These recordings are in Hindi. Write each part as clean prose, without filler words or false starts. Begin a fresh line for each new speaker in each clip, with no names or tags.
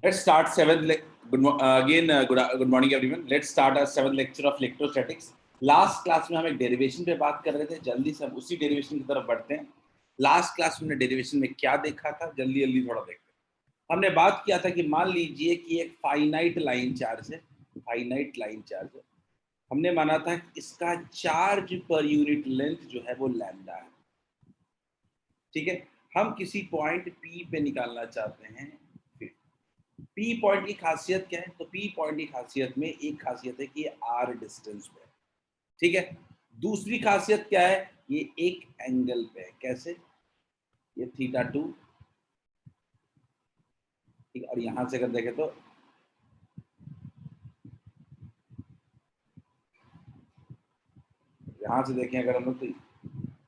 Let's start good morning everyone. Let's start our seventh lecture of electrostatics. Last class में हम एक डेरिवेशन पे बात कर रहे थे, जल्दी से हम उसी डेरिवेशन की तरफ बढ़ते हैं. लास्ट क्लास में हमने डेरिवेशन में क्या देखा था, जल्दी जल्दी थोड़ा देखते हैं. हमने बात किया था कि मान लीजिए कि एक फाइनाइट लाइन चार्ज है, फाइनाइट लाइन चार्ज है. हमने माना था कि इसका चार्ज पर यूनिट लेंथ जो है वो लैम्डा है. ठीक है, हम किसी पॉइंट पी पे निकालना चाहते हैं. पी पॉइंट की खासियत क्या है? तो पी पॉइंट की खासियत में एक खासियत है कि ये आर डिस्टेंस पे है. ठीक है, दूसरी खासियत क्या है? ये एक एंगल पे है. कैसे? ये थीटा 2. ठीक, और यहां से अगर देखें तो यहां से देखें अगर हम लोग, तो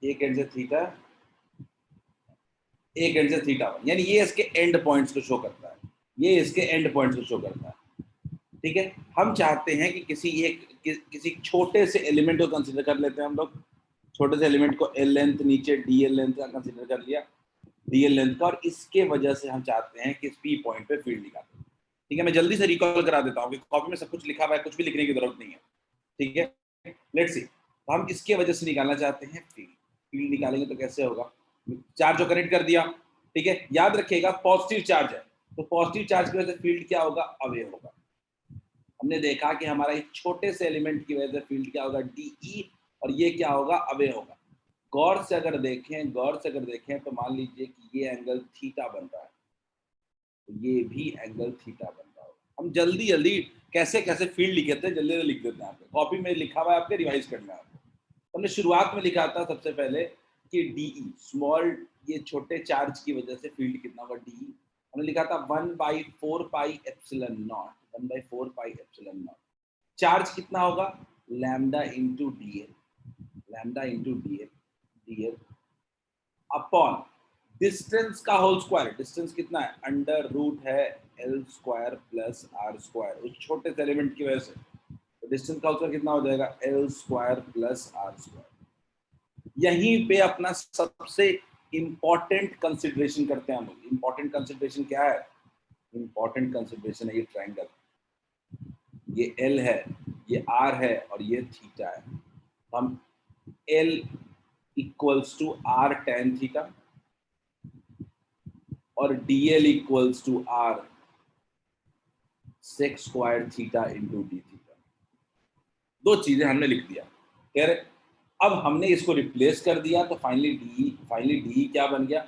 एक एंड से थीटा, एक एंड से थीटा 1, यानी ये इसके एंड पॉइंट्स को शो करता है. ये इसके एंड पॉइंट्स को शो करता है. ठीक है, हम चाहते हैं कि किसी छोटे से एलिमेंट को कंसीडर कर लेते हैं हम लोग. छोटे से एलिमेंट को एल लेंथ, नीचे डी एल लेंथ का कंसीडर कर लिया, डी एल लेंथ का, और इसके वजह से हम चाहते हैं कि इस पी पॉइंट पे फील्ड निकालें. ठीक है, मैं जल्दी से रिकॉल करा देता हूँ कि कॉपी में सब कुछ लिखा हुआ है, कुछ भी लिखने की जरूरत नहीं है. ठीक है, लेट्स सी. तो हम इसके वजह से निकालना चाहते हैं फील्ड. फील्ड निकालेंगे तो कैसे होगा? चार्ज को कनेक्ट कर दिया. ठीक है, याद रखिएगा पॉजिटिव चार्ज है, तो पॉजिटिव चार्ज की वजह से फील्ड क्या होगा? अवे होगा. हमने देखा कि हमारा एक छोटे से एलिमेंट की वजह से फील्ड क्या होगा? डीई, और ये क्या होगा? अवे होगा. गौर से अगर देखें तो मान लीजिए कि ये एंगल थीटा बन रहा है, तो ये भी एंगल थीटा बन रहा होगा. हम जल्दी जल्दी कैसे कैसे फील्ड लिखे थे, जल्दी जल्दी लिख देते हैं. आपके कॉपी में लिखा हुआ है, आपके रिवाइज करना है आपको. हमने शुरुआत में लिखा था सबसे पहले कि डीई स्मॉल, ये छोटे चार्ज की वजह से फील्ड कितना होगा? डीई हमने लिखा था 1/4 pi epsilon naught, 1/4 pi epsilon naught. Charge कितना होगा? Lambda into D L, lambda into D L, D L upon distance का होल स्क्वायर. डिस्टेंस कितना है? अंडर रूट है L square plus R square, उस छोटे से एलिमेंट की वजह से. तो डिस्टेंस का होल स्क्वायर कितना हो जाएगा? L square plus R square. यहीं पे अपना सबसे इंपॉर्टेंट कंसिडरेशन करते हैं हम लोग. इंपॉर्टेंट कंसिडरेशन क्या है? इंपॉर्टेंट कंसिडरेशन है ये ट्रायंगल. ये एल है, ये आर है, और ये थीटा है. हम L equals to R tan theta और dl equals to R sec square theta into D theta. दो चीजें हमने लिख दिया. कह रहे अब हमने इसको रिप्लेस कर दिया, तो फाइनली डी क्या बन गया?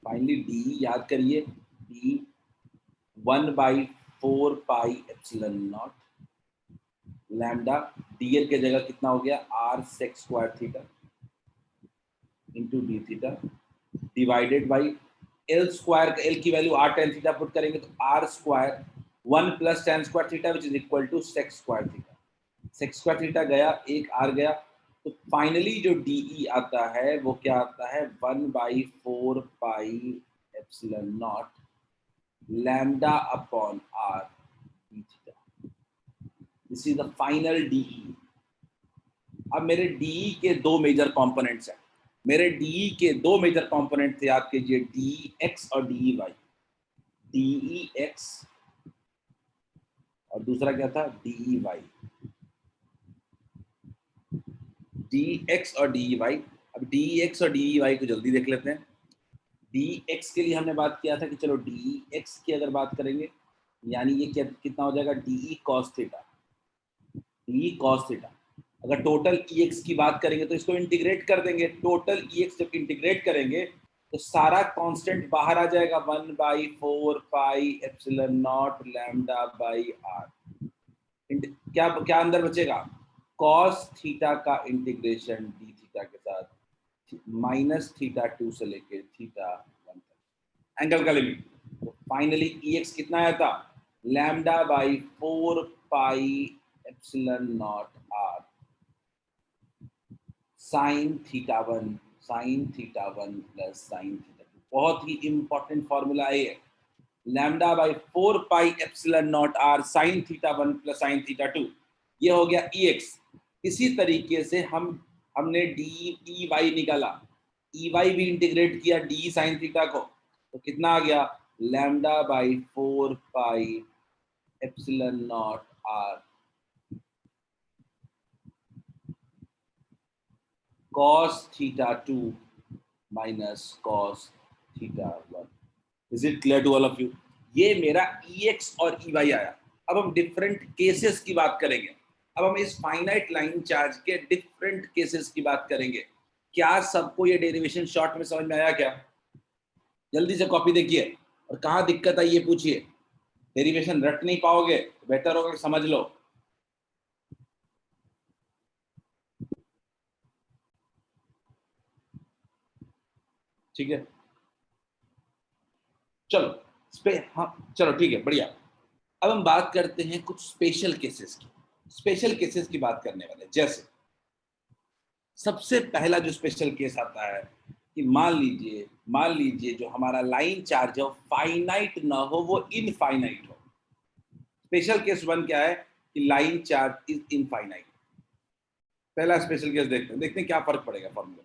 फाइनली डी याद करिए, D 1/4 pi epsilon not lambda, DL के जगह कितना हो गया? R sec square theta into D theta divided by L square. L की value R tan theta put करेंगे तो R square 1 plus tan square theta which is equal to sec square theta. Sec square theta गया, एक आर गया, तो फाइनली जो डीई आता है वो क्या आता है? 1/4 pi epsilon not lambda upon R D theta. This is the final DE. अब मेरे डीई के दो मेजर कंपोनेंट्स हैं. मेरे डीई के दो मेजर कंपोनेंट थे, याद कीजिए, डीई एक्स और डीई वाई. डीई एक्स और दूसरा क्या था? DE Y. डी एक्स और डी वाई. अब डी एक्स और डी वाई को जल्दी देख लेते हैं. डी एक्स के लिए हमने बात किया था कि चलो डी एक्स की अगर बात करेंगे, यानी ये कितना हो जाएगा? D cos theta, D cos theta. अगर टोटल ई एक्स की बात करेंगे तो इसको इंटीग्रेट कर देंगे. टोटल ई एक्स जब इंटीग्रेट करेंगे तो सारा कांस्टेंट बाहर आ जाएगा, 1/4 pi epsilon not lambda by R. क्या क्या अंदर बचेगा? कॉस थीटा का इंटीग्रेशन डी थीटा के साथ माइनस थीटा 2 से लेके थीटा 1 तक, एंगल का लिमिट. तो फाइनली ई एक्स कितना आया था? Lambda by 4 pi epsilon naught R sine theta 1, sine theta 1 plus sine theta 2. बहुत ही इंपॉर्टेंट फॉर्मूला है ये. Lambda by 4 pi epsilon naught R sine theta 1 plus sine theta 2. ये हो गया ई एक्स. इसी तरीके से हमने डी ई वाई निकाला. ई वाई भी इंटीग्रेट किया डी साइन थीटा को, तो कितना आ गया? Lambda by 4 pi epsilon naught R cos theta 2 minus cos theta 1. Is it clear to all of you? ये मेरा EX और EY आया. अब हम डिफरेंट केसेस की बात करेंगे. अब हम इस फाइनाइट लाइन चार्ज के डिफरेंट केसेस की बात करेंगे. क्या सबको ये डेरिवेशन शॉर्ट में समझ में आया क्या? जल्दी से कॉपी देखिए और कहाँ दिक्कत आई ये पूछिए. डेरिवेशन रट नहीं पाओगे, बेटर होगा समझ लो. ठीक है, चलो हाँ चलो ठीक है, बढ़िया. अब हम बात करते हैं कुछ स्पेशल केसेस की. स्पेशल केसेस की बात करने वाले. जैसे सबसे पहला जो स्पेशल केस आता है कि मान लीजिए जो हमारा लाइन चार्ज है फाइनाइट ना हो, वो इनफाइनाइट हो. स्पेशल केस 1 क्या है कि लाइन चार्ज इज इनफाइनाइट. पहला स्पेशल केस देखते हैं क्या फर्क पड़ेगा फॉर्मूले में.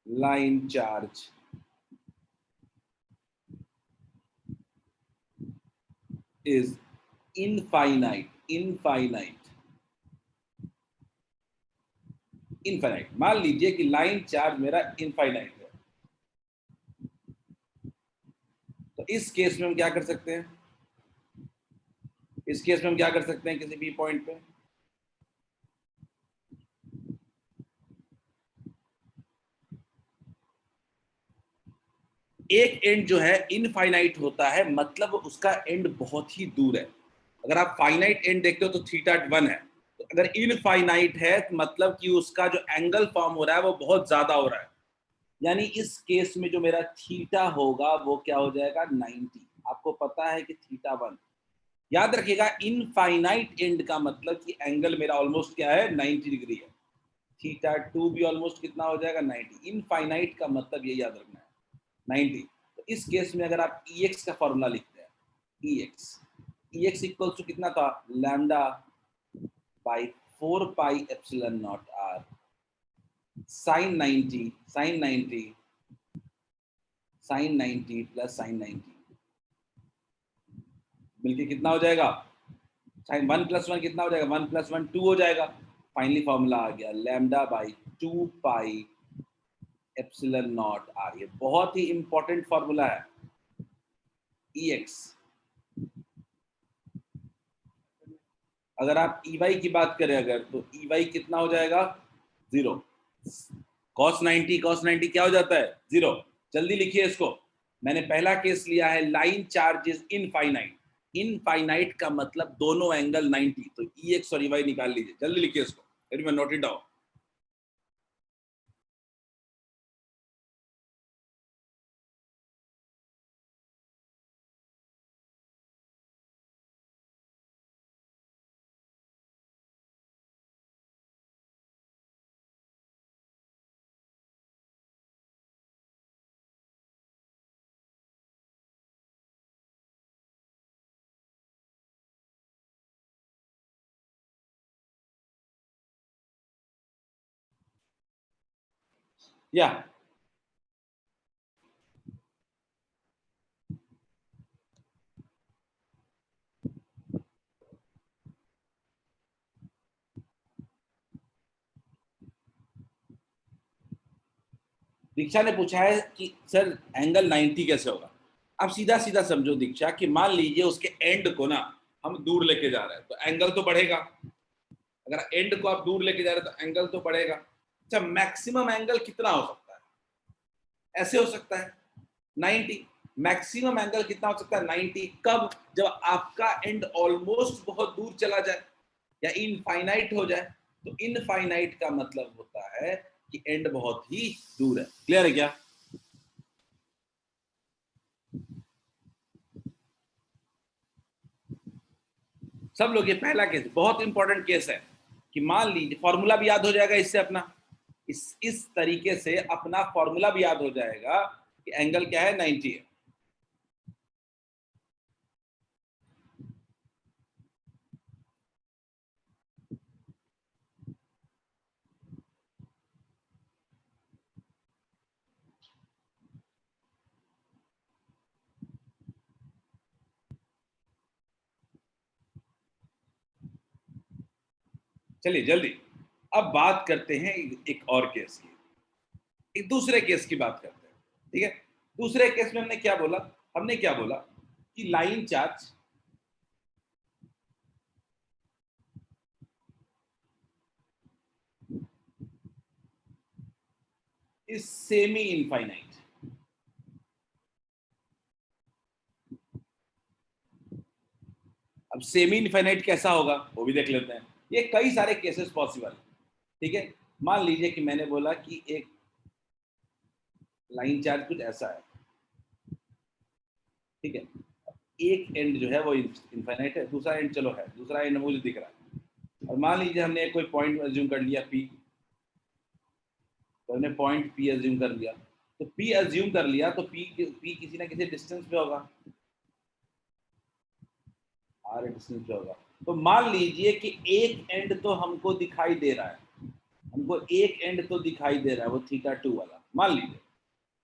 Line charge is infinite. मान लीजिए कि लाइन चार्ज मेरा इनफाइनाइट है. तो इस केस में हम क्या कर सकते हैं? किसी भी पॉइंट पे एक एंड जो है इनफाइनाइट होता है, मतलब उसका एंड बहुत ही दूर है. अगर आप फाइनाइट एंड देखते हो तो थीटा 1 है. तो अगर इनफाइनाइट है तो मतलब कि उसका जो एंगल फॉर्म हो रहा है वो बहुत ज्यादा हो रहा है. यानी इस केस में जो मेरा थीटा होगा वो क्या हो जाएगा? 90. आपको पता है कि थीटा 1, याद रखिएगा इनफाइनाइट एंड का मतलब कि एंगल मेरा ऑलमोस्ट क्या है? 90 डिग्री है. थीटा 2 भी ऑलमोस्ट कितना हो जाएगा? 90. इनफाइनाइट का मतलब ये याद रखना है, 90. तो इस केस में अगर आप EX का फॉर्मूला लिखते हैं, EX इक्वल्स टू कितना था? Lambda by 4 pi epsilon naught R sin 90 plus sin 90 मिलके कितना हो जाएगा? साइन 1 प्लस 1 कितना हो जाएगा? 1 प्लस 1 2 हो जाएगा. फाइनली फॉर्मूला आ गया lambda by 2 pi epsilon naught R. ये बहुत ही इंपॉर्टेंट फॉर्मूला है. EX, अगर आप EY की बात करें अगर, तो EY कितना हो जाएगा? 0. cos 90 क्या हो जाता है? 0. जल्दी लिखिए इसको. मैंने पहला केस लिया है लाइन चार्जेस इनफाइनाइट. इनफाइनाइट का मतलब दोनों एंगल 90. तो EX और EY निकाल लीजिए. जल्दी लिखिए इसको. Everyone note it down. या दीक्षा ने पूछा है कि सर एंगल 90 कैसे होगा. अब सीधा सीधा समझो दीक्षा कि मान लीजिए उसके एंड को ना हम दूर लेके जा रहे हैं तो एंगल तो बढ़ेगा. अगर एंड को आप दूर लेके जा रहे हैं तो एंगल तो बढ़ेगा. अच्छा, मैक्सिमम एंगल कितना हो सकता है? ऐसे हो सकता है 90. मैक्सिमम एंगल कितना हो सकता है? 90. कब? जब आपका एंड ऑलमोस्ट बहुत दूर चला जाए या इनफाइनाइट हो जाए. तो इनफाइनाइट का मतलब होता है कि एंड बहुत ही दूर है. क्लियर है क्या? सब लोग, ये पहला केस बहुत इंपॉर्टेंट केस है कि मान लीजिए फॉर्मूला भी याद हो जाएगा इससे अपना. इस तरीके से अपना फॉर्मूला भी याद हो जाएगा कि एंगल क्या है? 90 है. चलिए जल्दी, अब बात करते हैं एक और केस की, एक दूसरे केस की बात करते हैं। ठीक है, दूसरे केस में हमने क्या बोला कि line charge is semi infinite. अब सेमी इनफाइनाइट कैसा होगा वो भी देख लेते हैं। ये कई सारे केसेस पॉसिबल है। ठीक है, मान लीजिए कि मैंने बोला कि एक लाइन चार्ज कुछ ऐसा है। ठीक है, एक एंड जो है वो इनफाइनाइट है, दूसरा एंड चलो है, दूसरा एंड मुझे दिख रहा है। और मान लीजिए हमने कोई पॉइंट अज्यूम कर लिया पी, तो हमने पॉइंट पी अज्यूम कर लिया, तो पी अज्यूम कर लिया तो पी किसी ना किसी डिस्टेंस पे होगा, आर डिस्टेंस पे होगा। तो मान लीजिए कि एक एंड तो हमको दिखाई दे रहा है, हमको एक एंड तो दिखाई दे रहा है, वो थीटा 2 वाला मान लीजिए,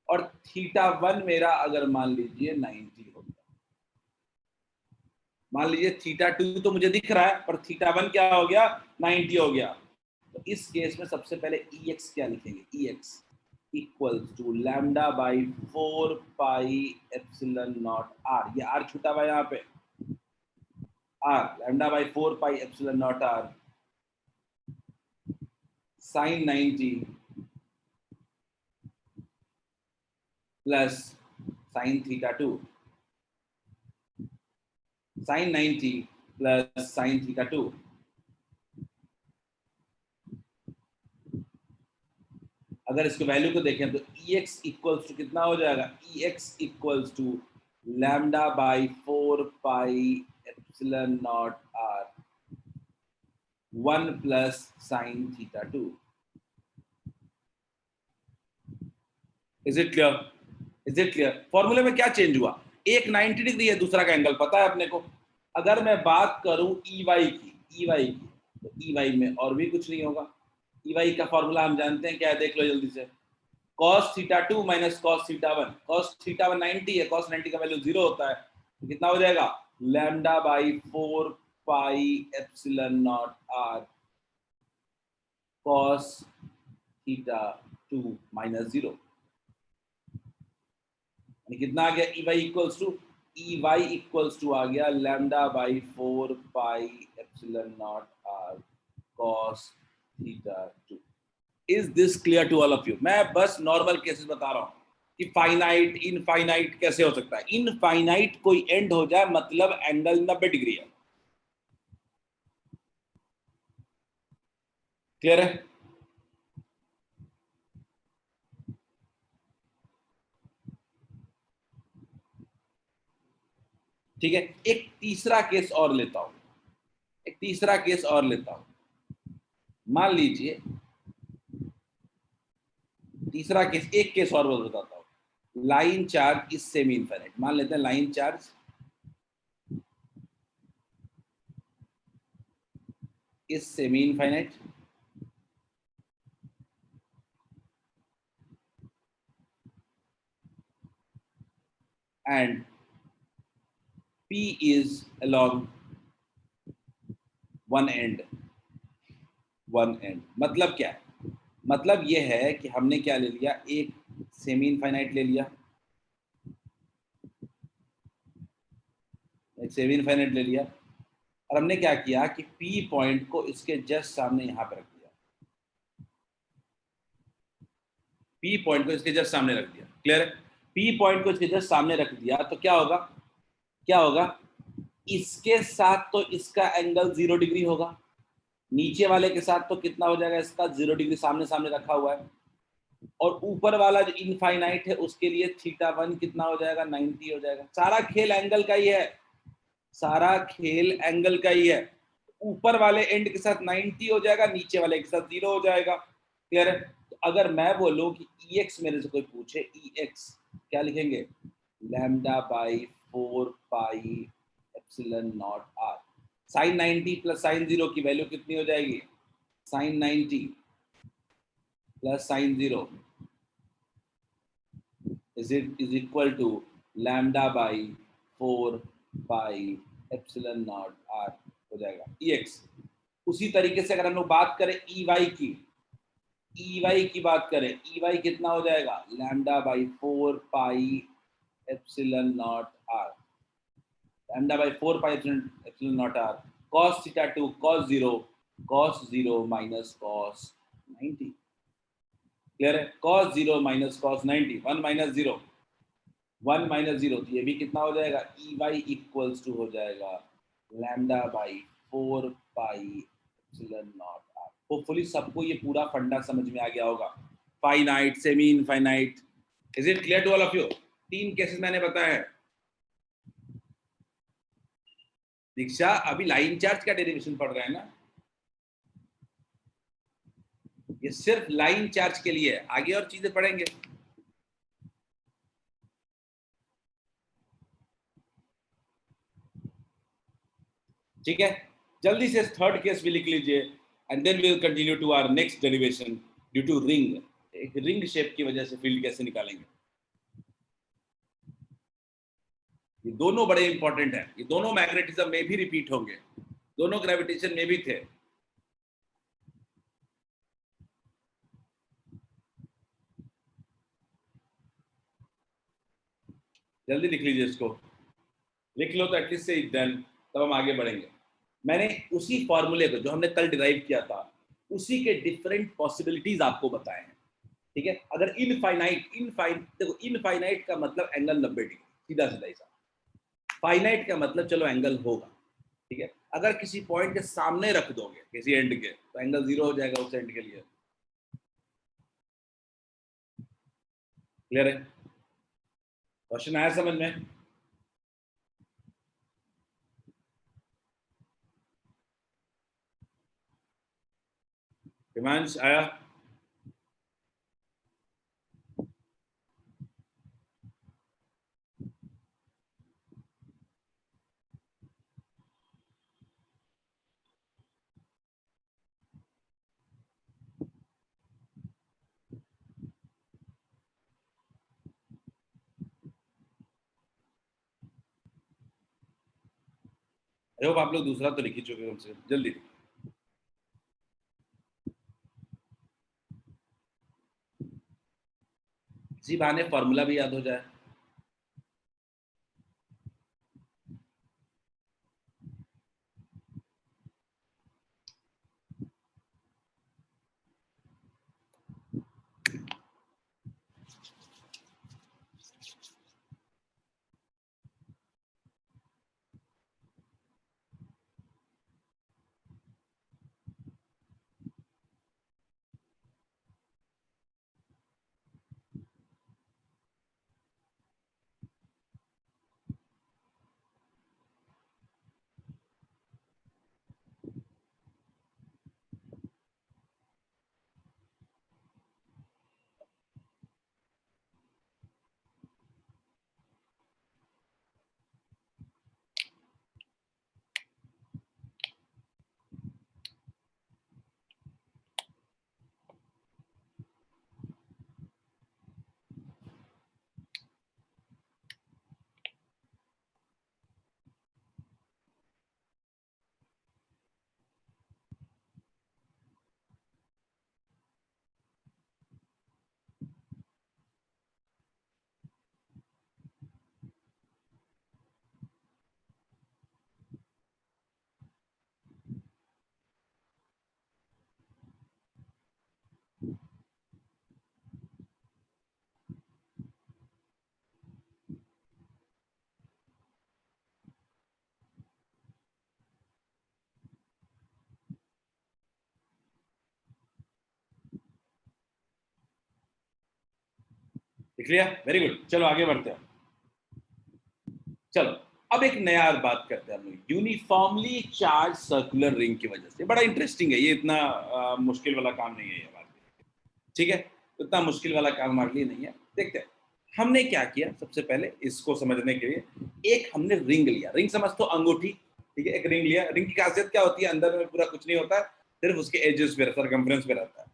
और थीटा 1 मेरा अगर मान लीजिए 90 हो गया। मान लीजिए थीटा 2 तो मुझे दिख रहा है, पर थीटा 1 क्या हो गया, 90 हो गया। तो इस केस में सबसे पहले EX क्या लिखेंगे, EX equals to lambda by 4 pi epsilon naught R. ये आर छूटा हुआ यहाँ पे, R lambda by 4 pi epsilon naught R sine 90 plus sine theta 2, sine 90 plus sine theta 2। अगर इसके वैल्यू को देखें तो EX इक्वल्स टू कितना हो जाएगा, EX equals to lambda by 4 pi epsilon naught R 1 plus sine theta 2। Is it clear, is it clear? फॉर्मूले में क्या चेंज हुआ, एक 90 डिग्री है, दूसरा का एंगल पता है अपने को। अगर मैं बात करूं EY की, तो EY में और भी कुछ नहीं होगा। EY का फॉर्मूला हम जानते हैं क्या है, देख लो जल्दी से। cos theta 2 minus cos theta 1, cos theta 1 90 है, cos 90 का वैल्यू 0 होता है, तो कितना हो जाएगा, lambda by 4 pi epsilon naught R cos theta 2 minus 0, कितना आ गया, EY इक्वल्स टू आ गया lambda by 4 pi epsilon naught R cos theta 2। Is this clear to all of you? मैं बस नॉर्मल केसेस बता रहा हूं कि फाइनाइट इनफाइनाइट कैसे हो सकता है। इनफाइनाइट कोई एंड हो जाए मतलब एंगल 90 डिग्री है। क्लियर है? ठीक है, एक तीसरा केस और लेता हूं, एक तीसरा केस और लेता हूं। मान लीजिए तीसरा केस, एक केस और बताता हूं। Line charge is semi infinite, मान लेते हैं line charge is semi infinite and P is along one end, one and. मतलब क्या है, मतलब ये है कि हमने क्या ले लिया, एक सेमी इनफाइनाइट ले लिया, एक सेमी इनफाइनाइट ले लिया, और हमने क्या किया कि P पॉइंट को इसके जस्ट सामने यहां पे रख दिया, P पॉइंट को इसके जस्ट सामने रख दिया। क्लियर है? P पॉइंट को इसके जस्ट सामने रख दिया तो क्या होगा, क्या होगा, इसके साथ तो इसका एंगल 0 डिग्री होगा, नीचे वाले के साथ तो कितना हो जाएगा, इसका 0 डिग्री सामने सामने रखा हुआ है, और ऊपर वाला जो इनफाइनाइट है उसके लिए थीटा 1 कितना हो जाएगा, 90 हो जाएगा। सारा खेल एंगल का ही है, सारा खेल एंगल का ही है। ऊपर वाले एंड के साथ 90 हो जाएगा, नीचे वाले के साथ 0 हो जाएगा। क्लियर है? तो अगर मैं बोलूं कि EX मेरे से कोई पूछे, EX क्या लिखेंगे, lambda by 4 pi epsilon naught R. Sine 90 plus sine 0 की वैल्यू कितनी हो जाएगी, sine 90 plus sine 0 is equal to lambda by 4 pi epsilon naught r हो जाएगा EX। उसी तरीके से अगर हम लोग बात करें ई वाई की बात करें, ई वाई कितना हो जाएगा, lambda by 4 pi epsilon naught R, lambda by 4 pi epsilon naught R, cos theta 2 cos 0 minus cos 90। Clear है? cos 0 minus cos 90, 1 minus 0, 1 minus 0, तो ये भी कितना हो जाएगा, ई वाई इक्वल्स टू हो जाएगा lambda by 4 pi epsilon naught R. Hopefully सबको ये पूरा फंडा समझ में आ गया होगा, finite, semi infinite. Is it clear to all of you? 3 cases मैंने बताया है। दीक्षा अभी लाइन चार्ज का डेरिवेशन पढ़ रहे हैं ना, ये सिर्फ लाइन चार्ज के लिए है, आगे और चीजें पढ़ेंगे। ठीक है, जल्दी से थर्ड केस भी लिख लीजिए and then we will continue to our next derivation due to ring. एक रिंग शेप की वजह से फील्ड कैसे निकालेंगे, ये दोनों बड़े इंपॉर्टेंट हैं, ये दोनों मैग्नेटिज्म में भी रिपीट होंगे, दोनों ग्रेविटेशन में भी थे। जल्दी लिख लीजिए इसको, लिख लो तो एटलीस्ट से देन तब हम आगे बढ़ेंगे। मैंने उसी फॉर्मूले को जो हमने कल डिराइव किया था, उसी के डिफरेंट पॉसिबिलिटीज आपको बताए हैं। ठीक है, अगर देखो इनफाइनाइट का मतलब एंगल 90 डिग्री, सीधा सीधा हिसाब। फाइनाइट का मतलब चलो एंगल होगा। ठीक है, अगर किसी पॉइंट के सामने रख दोगे किसी एंड के, तो एंगल 0 हो जाएगा उस एंड के लिए। क्लियर है? क्वेश्चन आया समझ में? हिमांश आया? आई होप आप लोग दूसरा तो लिख ही चुके हो हमसे, जल्दी। इसी बहाने फॉर्मूला भी याद हो जाए। लिख लिया? वेरी गुड, चलो आगे बढ़ते हैं। चलो अब एक नया बात करते हैं हम लोग, यूनिफॉर्मली चार्ज सर्कुलर रिंग की वजह से। बड़ा इंटरेस्टिंग है ये, इतना मुश्किल वाला काम नहीं है ये बात। ठीक है, इतना मुश्किल वाला काम हमारे लिए नहीं है। देखते हैं हमने क्या किया। सबसे पहले इसको समझने के लिए एक हमने रिंग लिया, रिंग समझ तो अंगूठी। ठीक है, एक रिंग लिया। रिंग की खासियत क्या होती है, अंदर में पूरा कुछ नहीं होता, सिर्फ उसके एजेस पे, सरकमफ्रेंस पे रहता है।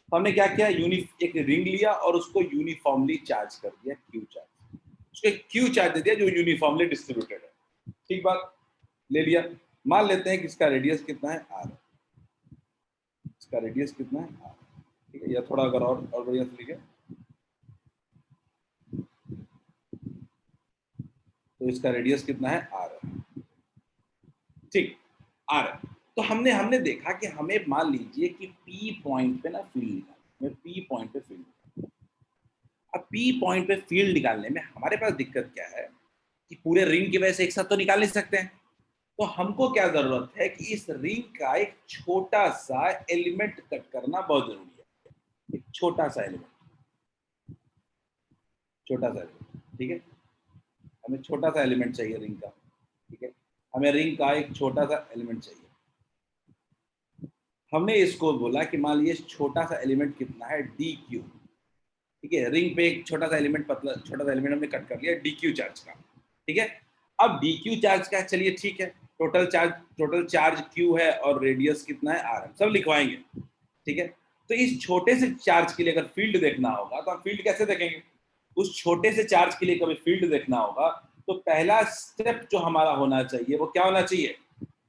तो हमने क्या किया, एक रिंग लिया और उसको यूनिफॉर्मली चार्ज कर दिया, क्यू चार्ज। उसको क्यू चार्ज दे दिया जो यूनिफॉर्मली डिस्ट्रीब्यूटेड है। ठीक बात, ले लिया। मान लेते हैं कि इसका रेडियस कितना है, आर। इसका रेडियस कितना है, ठीक है, या थोड़ा अगर और बढ़िया से लिखे तो इसका रेडियस कितना है, आर है, ठीक, आर है। तो हमने हमने देखा कि हमें मान लीजिए कि पी पॉइंट पे ना फील्ड निकालना, पी पॉइंट पे फील्ड, अब पी पॉइंट पे फील्ड निकालने में हमारे पास दिक्कत क्या है कि पूरे रिंग की वजह से एक साथ तो निकाल नहीं सकते हैं, तो हमको क्या जरूरत है कि इस रिंग का एक छोटा सा एलिमेंट कट करना बहुत जरूरी है, एक छोटा सा एलिमेंट, छोटा सा एलिमेंट, ठीक है, हमें छोटा सा एलिमेंट चाहिए रिंग का, ठीक है, हमें रिंग का एक छोटा सा एलिमेंट चाहिए। हमने इसको बोला कि मान लीजिए छोटा सा एलिमेंट कितना है, डी क्यू, ठीक है, रिंग पे एक छोटा सा एलिमेंट, पतला छोटा सा एलिमेंट हमने कट कर लिया डी क्यू चार्ज का, ठीक है। अब डी क्यू चार्ज का, चलिए ठीक है, टोटल चार्ज क्यू है और रेडियस कितना है, आर, सब लिखवाएंगे, ठीक है। तो इस छोटे से चार्ज के लिए अगर फील्ड देखना होगा तो हम फील्ड कैसे देखेंगे, उस छोटे से चार्ज के लिए कभी फील्ड देखना होगा तो पहला स्टेप जो हमारा होना चाहिए वो क्या होना चाहिए,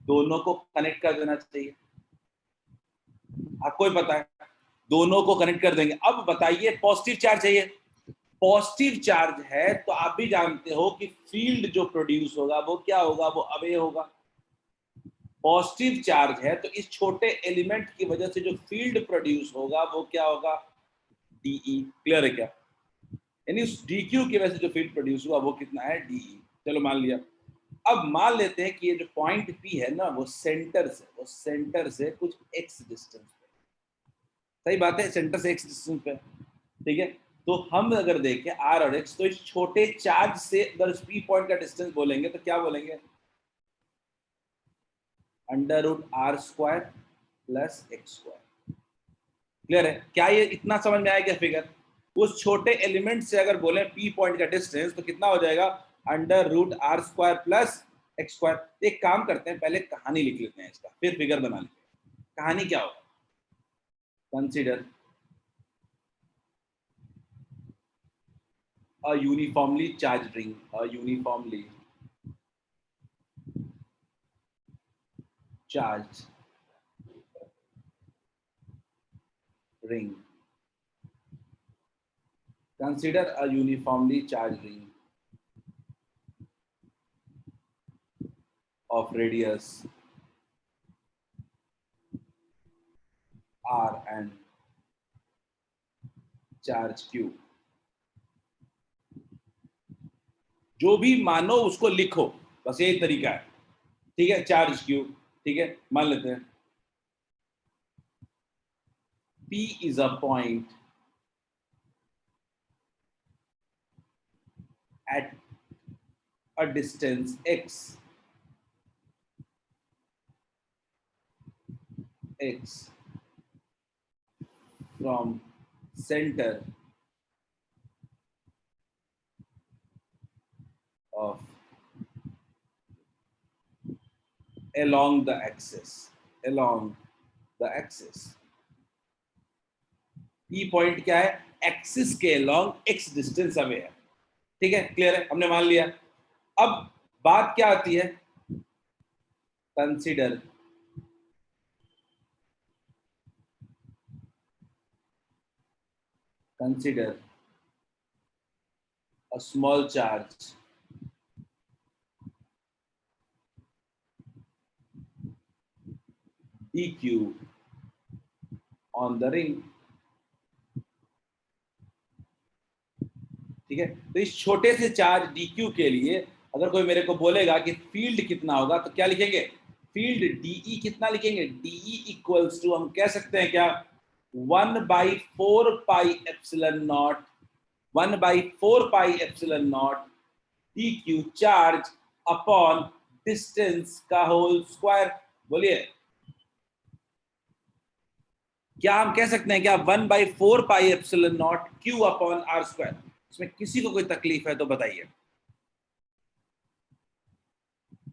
दोनों को कनेक्ट कर देना चाहिए, आपको ही पता है, दोनों को कनेक्ट कर देंगे। अब बताइए पॉजिटिव चार्ज है, ये पॉजिटिव चार्ज है तो आप भी जानते हो कि फील्ड जो प्रोड्यूस होगा वो क्या होगा, वो अवे होगा। पॉजिटिव चार्ज है तो इस छोटे एलिमेंट की वजह से जो फील्ड प्रोड्यूस होगा वो क्या होगा, डीई, क्लियर है क्या, यानी उस डी क्यू की वजह से जो फील्ड प्रोड्यूस हुआ वो कितना है, डीई, चलो मान लिया। अब मान लेते हैं कि ये जो पॉइंट पी है ना वो सेंटर से कुछ एक्स डिस्टेंस पे, सही बात है, सेंटर से एक्स डिस्टेंस पे, ठीक है। तो हम अगर देखें आर और एक्स, तो इस छोटे चार्ज से अगर पी पॉइंट का डिस्टेंस बोलेंगे तो क्या बोलेंगे, under root are square plus x square, clear है क्या, ये इतना समझ में आया क्या फिगर, उस छोटे एलिमेंट से अगर बोले पी पॉइंट का डिस्टेंस तो कितना हो जाएगा, under root are square plus x square. एक काम करते हैं, पहले कहानी लिख लेते हैं इसका, फिर फिगर बना लेते हैं। कहानी क्या होगा, consider a uniformly charged ring, a uniformly charged ring. Consider a uniformly charged ring of radius r and charge q. जो भी मानो उसको लिखो, बस यही तरीका है, ठीक है, चार्ज क्यू, ठीक है, मान लेते हैं P is a point at a distance x from center of along the axis, P point क्या है, एक्सिस के अलॉन्ग एक्स डिस्टेंस अवे है, ठीक है, क्लियर है, हमने मान लिया। अब बात क्या आती है, consider a small charge dq on the ring, ठीक है। तो इस छोटे से चार्ज dq के लिए अगर कोई मेरे को बोलेगा कि फील्ड कितना होगा तो क्या लिखेंगे, फील्ड डीई कितना लिखेंगे, डीई इक्वल्स टू, हम कह सकते हैं क्या, 1/4 pi epsilon naught, 1/4 pi epsilon naught dq charge upon distance का होल स्क्वायर। बोलिए क्या हम कह सकते हैं क्या 1/4 pi epsilon not Q upon R square, इसमें किसी को कोई तकलीफ है तो बताइए,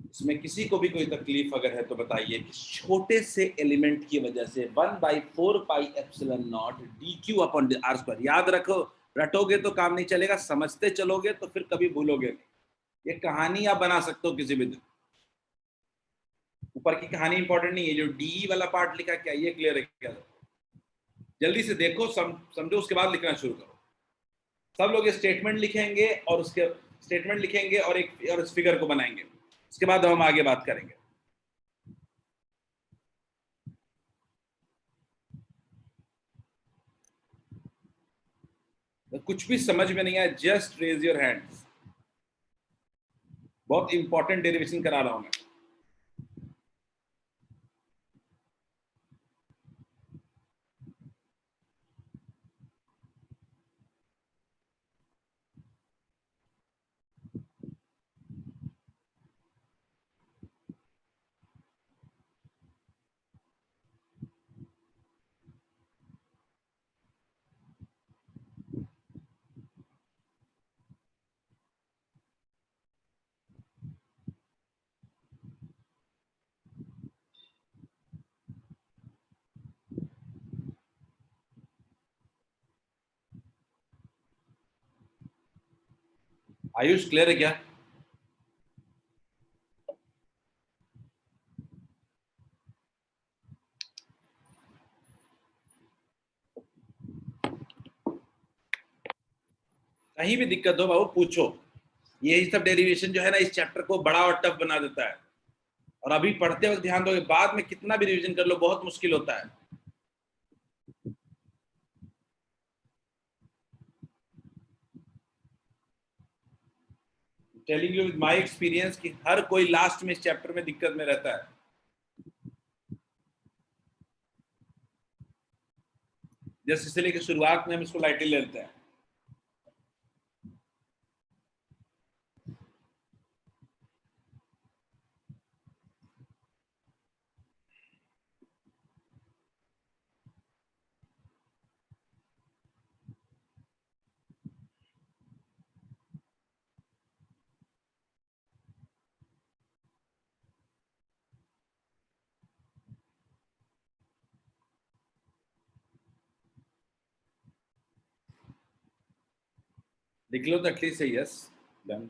इसमें किसी को भी कोई तकलीफ अगर है तो बताइए कि छोटे से एलिमेंट की वजह से 1/4 pi epsilon not D Q upon R square, याद रखो, रटोगे तो काम नहीं चलेगा, समझते चलोगे तो फिर कभी भूलोगे नहीं, ये कहानी आप बना सकते हो किसी भी दिन, ऊपर की कहानी इंपॉर्टेंट नहीं है, जो डी वाला पार्ट लिखा क्या ये क्लियर है क्या, जल्दी से देखो, समझो, उसके बाद लिखना शुरू करो। सब लोग स्टेटमेंट लिखेंगे और उसके स्टेटमेंट लिखेंगे और इस फिगर को बनाएंगे, उसके बाद हम आगे बात करेंगे। तो कुछ भी समझ में नहीं आया, जस्ट रेज योर हैंड्स। बहुत इंपॉर्टेंट डेरिवेशन करा रहा हूं मैं। आयुष क्लियर है क्या? कहीं भी दिक्कत हो बाबू पूछो। यही सब डेरिवेशन जो है ना इस चैप्टर को बड़ा और टफ बना देता है, और अभी पढ़ते वक्त ध्यान दोगे, बाद में कितना भी रिवीजन कर लो बहुत मुश्किल होता है। Telling you with my experience कि हर कोई लास्ट में इस चैप्टर में दिक्कत में रहता है। जैसे इसलिए कि शुरुआत में हम इसको लाइटली लेते हैं। लिख लो तो एटलीस्ट यस डन।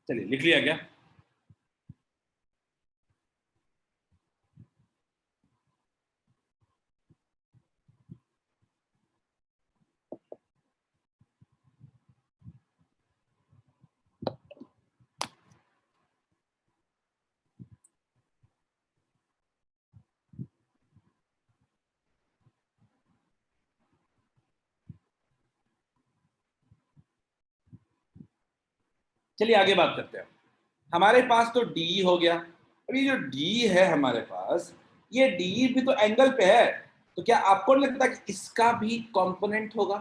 चलिए लिख लिया क्या? चलिए आगे बात करते हैं। हमारे पास तो डी हो गया। अभी जो डी है हमारे पास, ये डी भी तो एंगल पे है, तो क्या आपको नहीं लगता कि इसका भी कंपोनेंट होगा?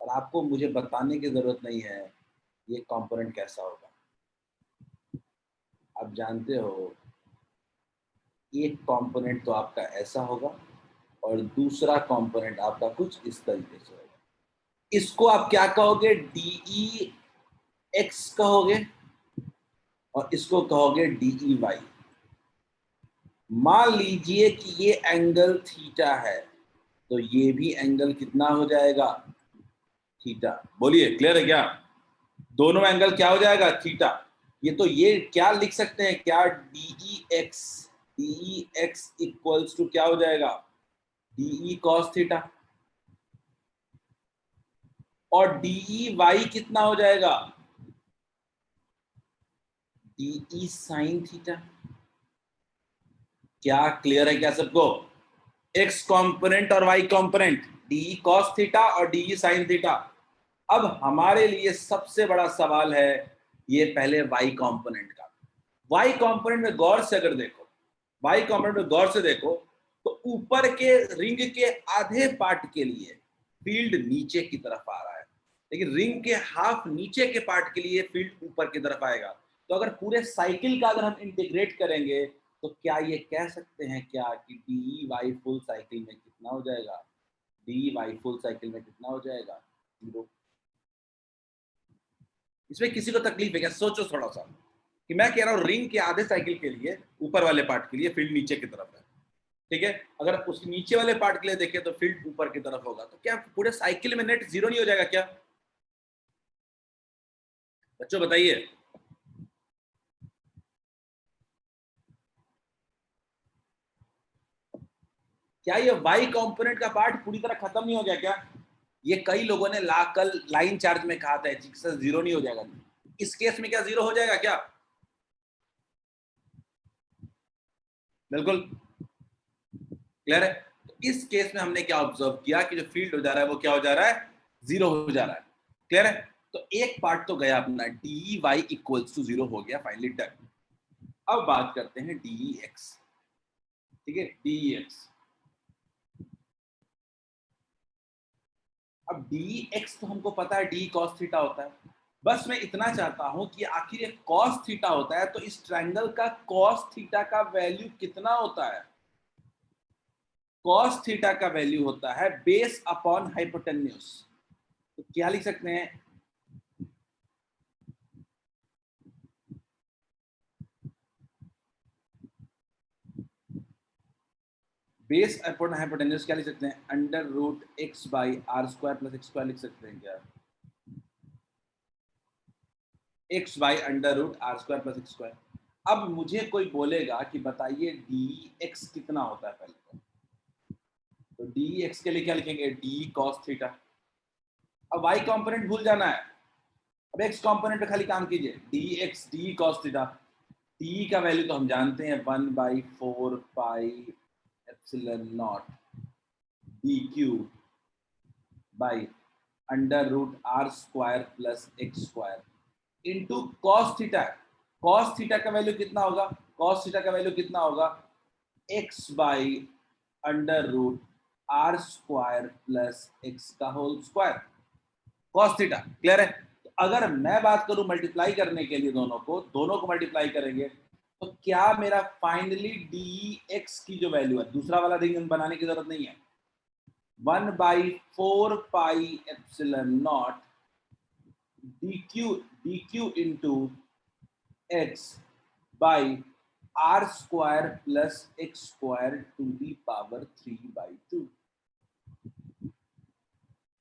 और आपको मुझे बताने की जरूरत नहीं है ये कंपोनेंट कैसा होगा, आप जानते हो। एक कंपोनेंट तो आपका ऐसा होगा और दूसरा कंपोनेंट आपका कुछ इस तरीके से होगा। इसको आप क्या कहोगे? डीई एक्स कहोगे और इसको कहोगे डीई वाई। मान लीजिए कि ये एंगल थीटा है, तो ये भी एंगल कितना हो जाएगा? थीटा। बोलिए क्लियर है क्या? दोनों एंगल क्या हो जाएगा? थीटा। ये क्या लिख सकते हैं क्या? डीई एक्स इक्वल्स टू क्या हो जाएगा? D E cos theta. और डीई वाई कितना हो जाएगा? D E sine theta. क्या क्लियर है क्या सबको? एक्स कॉम्पोनेंट और Y component, D E cos theta और डीई साइन थीटा। अब हमारे लिए सबसे बड़ा सवाल है ये पहले वाई कंपोनेंट का। वाई कंपोनेंट में गौर से अगर देखो, वाई कंपोनेंट में गौर से देखो तो ऊपर के रिंग के आधे पार्ट के लिए फील्ड नीचे की तरफ आ रहा है, लेकिन रिंग के हाफ नीचे के पार्ट के लिए फील्ड ऊपर की तरफ आएगा। तो अगर पूरे साइकिल का अगर हम इंटीग्रेट करेंगे तो क्या ये कह सकते हैं क्या कि डी वाई फुल साइकिल में कितना हो जाएगा? डी वाई फुल साइकिल में कितना हो जाएगा? 0। इसमें किसी को तकलीफ है क्या? सोचो थोड़ा सा कि मैं कह रहा हूँ रिंग के आधे साइकिल के लिए ऊपर वाले पार्ट के लिए फील्ड नीचे की तरफ है, ठीक है। अगर उसके नीचे वाले पार्ट के लिए देखें तो फील्ड ऊपर की तरफ होगा, तो क्या पूरे साइकिल में नेट 0 नहीं हो जाएगा क्या? बच्चों बताइए। क्या ये वाई कंपोनेंट का पार्ट पूरी तरह खत्म नहीं हो गया क्या? ये कई लोगों ने कल लाइन चार्ज में कहा था सर 0 नहीं हो जाएगा, इस केस में क्या 0 हो जाएगा क्या? बिल्कुल क्लियर है। तो इस केस में हमने क्या ऑब्जर्व किया कि जो फील्ड हो जा रहा है वो क्या हो जा रहा है? 0 हो जा रहा है। क्लियर है। तो एक पार्ट तो गया अपना, डी वाई इक्वल्स टू 0 हो गया, फाइनली डन। अब बात करते हैं डी एक्स, ठीक है, डी एक्स। अब डी एक्स तो हमको पता है डी कॉस थीटा होता है, बस मैं इतना चाहता हूं कि आखिर ये कॉस थीटा होता है तो इस ट्रायंगल का कॉस थीटा का वैल्यू कितना होता है? कॉस थीटा का वैल्यू होता है बेस अपॉन हाइपोटेन्यूज। तो क्या लिख सकते हैं? बेस अपॉन हाइपोटेन्यूज क्या लिख सकते हैं? Under root X by R square plus x square लिख सकते हैं क्या? X by under root are square plus x square. अब मुझे कोई बोलेगा कि बताइए डी एक्स कितना होता है पहले तो डी एक्स के लिए क्या लिखेंगे? D cos theta. अब वाई कंपोनेंट भूल जाना है, अब एक्स कंपोनेंट पे खाली काम कीजिए, d x d cos theta. T का वैल्यू तो हम जानते हैं 1/4 pi epsilon not D q by under root are square plus x square into cos theta. Cos theta का वैल्यू कितना होगा? कॉस थीटा का वैल्यू कितना होगा? X by under root are square plus x का whole square, cos theta. Clear है। तो अगर मैं बात करूं मल्टीप्लाई करने के लिए दोनों को मल्टीप्लाई करेंगे तो क्या मेरा फाइनली डी एक्स की जो वैल्यू है, दूसरा वाला रिंग बनाने की जरूरत नहीं है, 1/4 pi epsilon naught dq into x by r square plus x square to the power 3/2।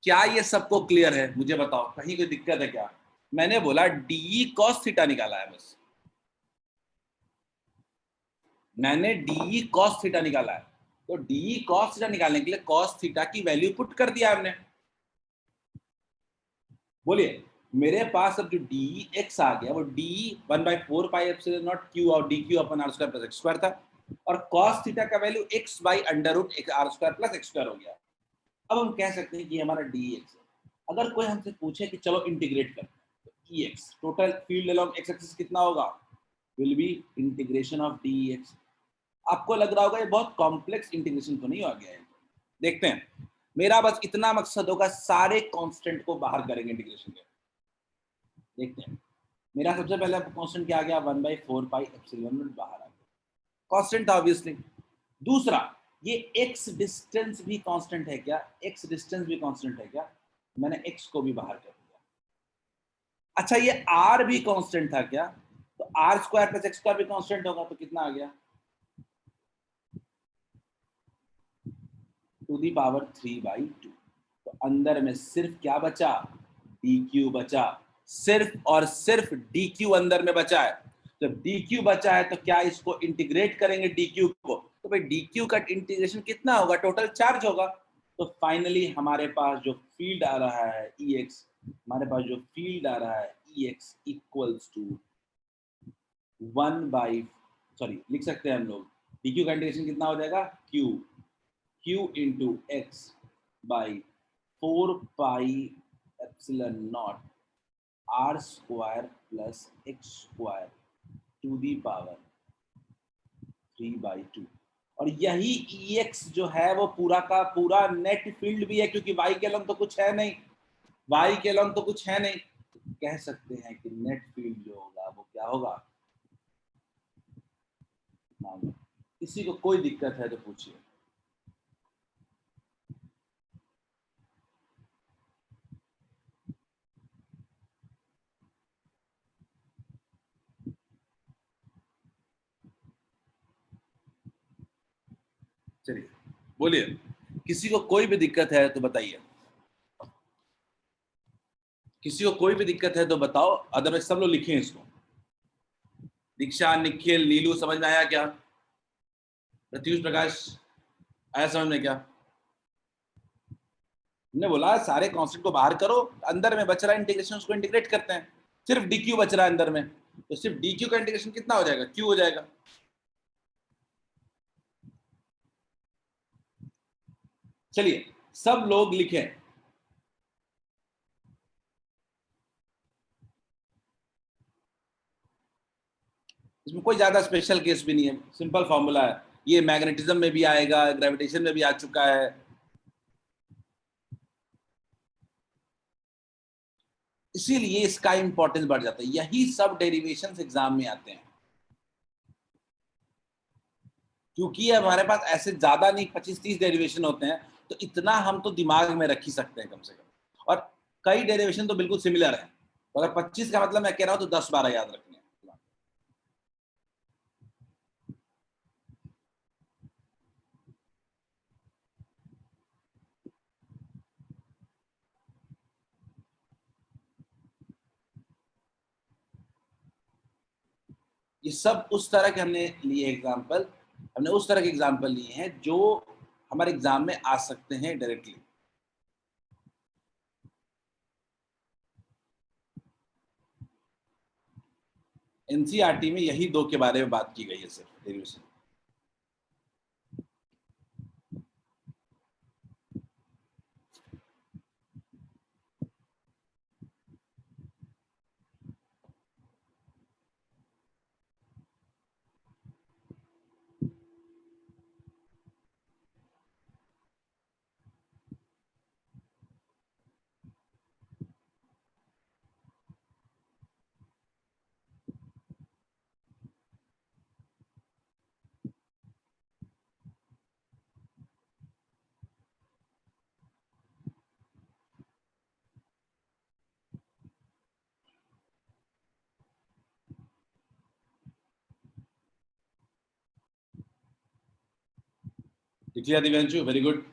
क्या ये सबको क्लियर है? मुझे बताओ, कहीं कोई दिक्कत है क्या? मैंने बोला डी कॉस थीटा निकाला है, बस मैंने डी कॉस थीटा निकाला है। तो डी कॉस थीटा निकालने के लिए कॉस थीटा की वैल्यू पुट कर दिया हमने। बोलिए, मेरे पास अब जो डी एक्स आ गया वो D 1/4 pi epsilon not Q और D Q upon R square plus x square था, और कॉस थीटा का value X by under root are square plus x square हो गया। अब हम कह सकते हैं कि हमारा डी एक्स है। अगर कोई हमसे पूछे कि चलो इंटीग्रेट करते हैं तो E X total field along X axis कितना होगा? Will be integration of D X. आपको लग रहा होगा ये बहुत कॉम्प्लेक्स इंटीग्रेशन तो नहीं हो गया है। देखते हैं, मेरा बस इतना मकसद होगा सारे कांस्टेंट को बाहर करेंगे इंटीग्रेशन के। देखते हैं, मेरा सबसे पहले कांस्टेंट क्या आ गया? 1/4 पाई एप्सिलॉन नॉट बाहर आ गया, कांस्टेंट था ऑब्वियसली। दूसरा, ये x डिस्टेंस भी कांस्टेंट है क्या? x डिस्टेंस भी कांस्टेंट है क्या? मैंने x को भी बाहर कर दिया। अच्छा, ये r भी कांस्टेंट था क्या? तो R square plus x square भी कांस्टेंट होगा, तो कितना आ गया? To the power 3/2। तो अंदर में सिर्फ क्या बचा? dq बचा, सिर्फ और सिर्फ dq अंदर में बचा है। जब dq बचा है तो क्या इसको इंटीग्रेट करेंगे dq को, तो भाई dq का इंटीग्रेशन कितना होगा? टोटल चार्ज होगा। तो फाइनली हमारे पास जो फील्ड आ रहा है ex, हमारे पास जो फील्ड आ रहा है ex इक्वल्स टू लिख सकते हैं हम लोग, dq का इंटीग्रेशन कितना हो जाएगा? q into X by 4 pi epsilon naught R square plus x square to the power 3/2। और यही EX जो है वो पूरा का पूरा नेट फील्ड भी है, क्योंकि y के अलग तो कुछ है नहीं, y के अलग तो कुछ है नहीं। तो कह सकते हैं कि नेट फील्ड जो होगा वो क्या होगा। किसी को कोई दिक्कत है तो पूछिए। चलिए बोलिए, किसी को कोई भी दिक्कत है तो बताइए, किसी को कोई भी दिक्कत है तो बताओ, अदरवाइज सब लोग लिखें इसको। दीक्षा, निखिल, नीलू, समझ में आया क्या? प्रत्युष, प्रकाश, आया समझ में क्या? हमने बोला सारे कांस्टेंट को बाहर करो, अंदर में बच रहा इंटीग्रेशन उसको इंटीग्रेट करते हैं। सिर्फ डी क्यू बच रहा है अंदर में, तो सिर्फ डी क्यू का इंटीग्रेशन कितना हो जाएगा? क्यू हो जाएगा। चलिए सब लोग लिखें। इसमें कोई ज्यादा स्पेशल केस भी नहीं है, सिंपल फॉर्मूला है। ये मैग्नेटिज्म में भी आएगा, ग्रेविटेशन में भी आ चुका है। इसीलिए इसका इंपॉर्टेंस बढ़ जाता है, यही सब डेरिवेशंस एग्जाम में आते हैं। क्योंकि हमारे पास ऐसे ज्यादा नहीं, 25-30 डेरिवेशन होते हैं, तो इतना हम तो दिमाग में रख ही सकते हैं कम से कम। और कई डेरिवेशन तो बिल्कुल सिमिलर है, तो अगर 25 का मतलब मैं कह रहा हूं तो 10-12 याद रखने हैं। ये सब उस तरह के हमने लिए एग्जाम्पल, हमने उस तरह के एग्जाम्पल लिए हैं जो हमारे एग्जाम में आ सकते हैं डायरेक्टली। एनसीईआरटी में यही दो के बारे में बात की गई है सिर्फ, डेरिवेशन। लिख लिया दिव्यांशु, वेरी गुड।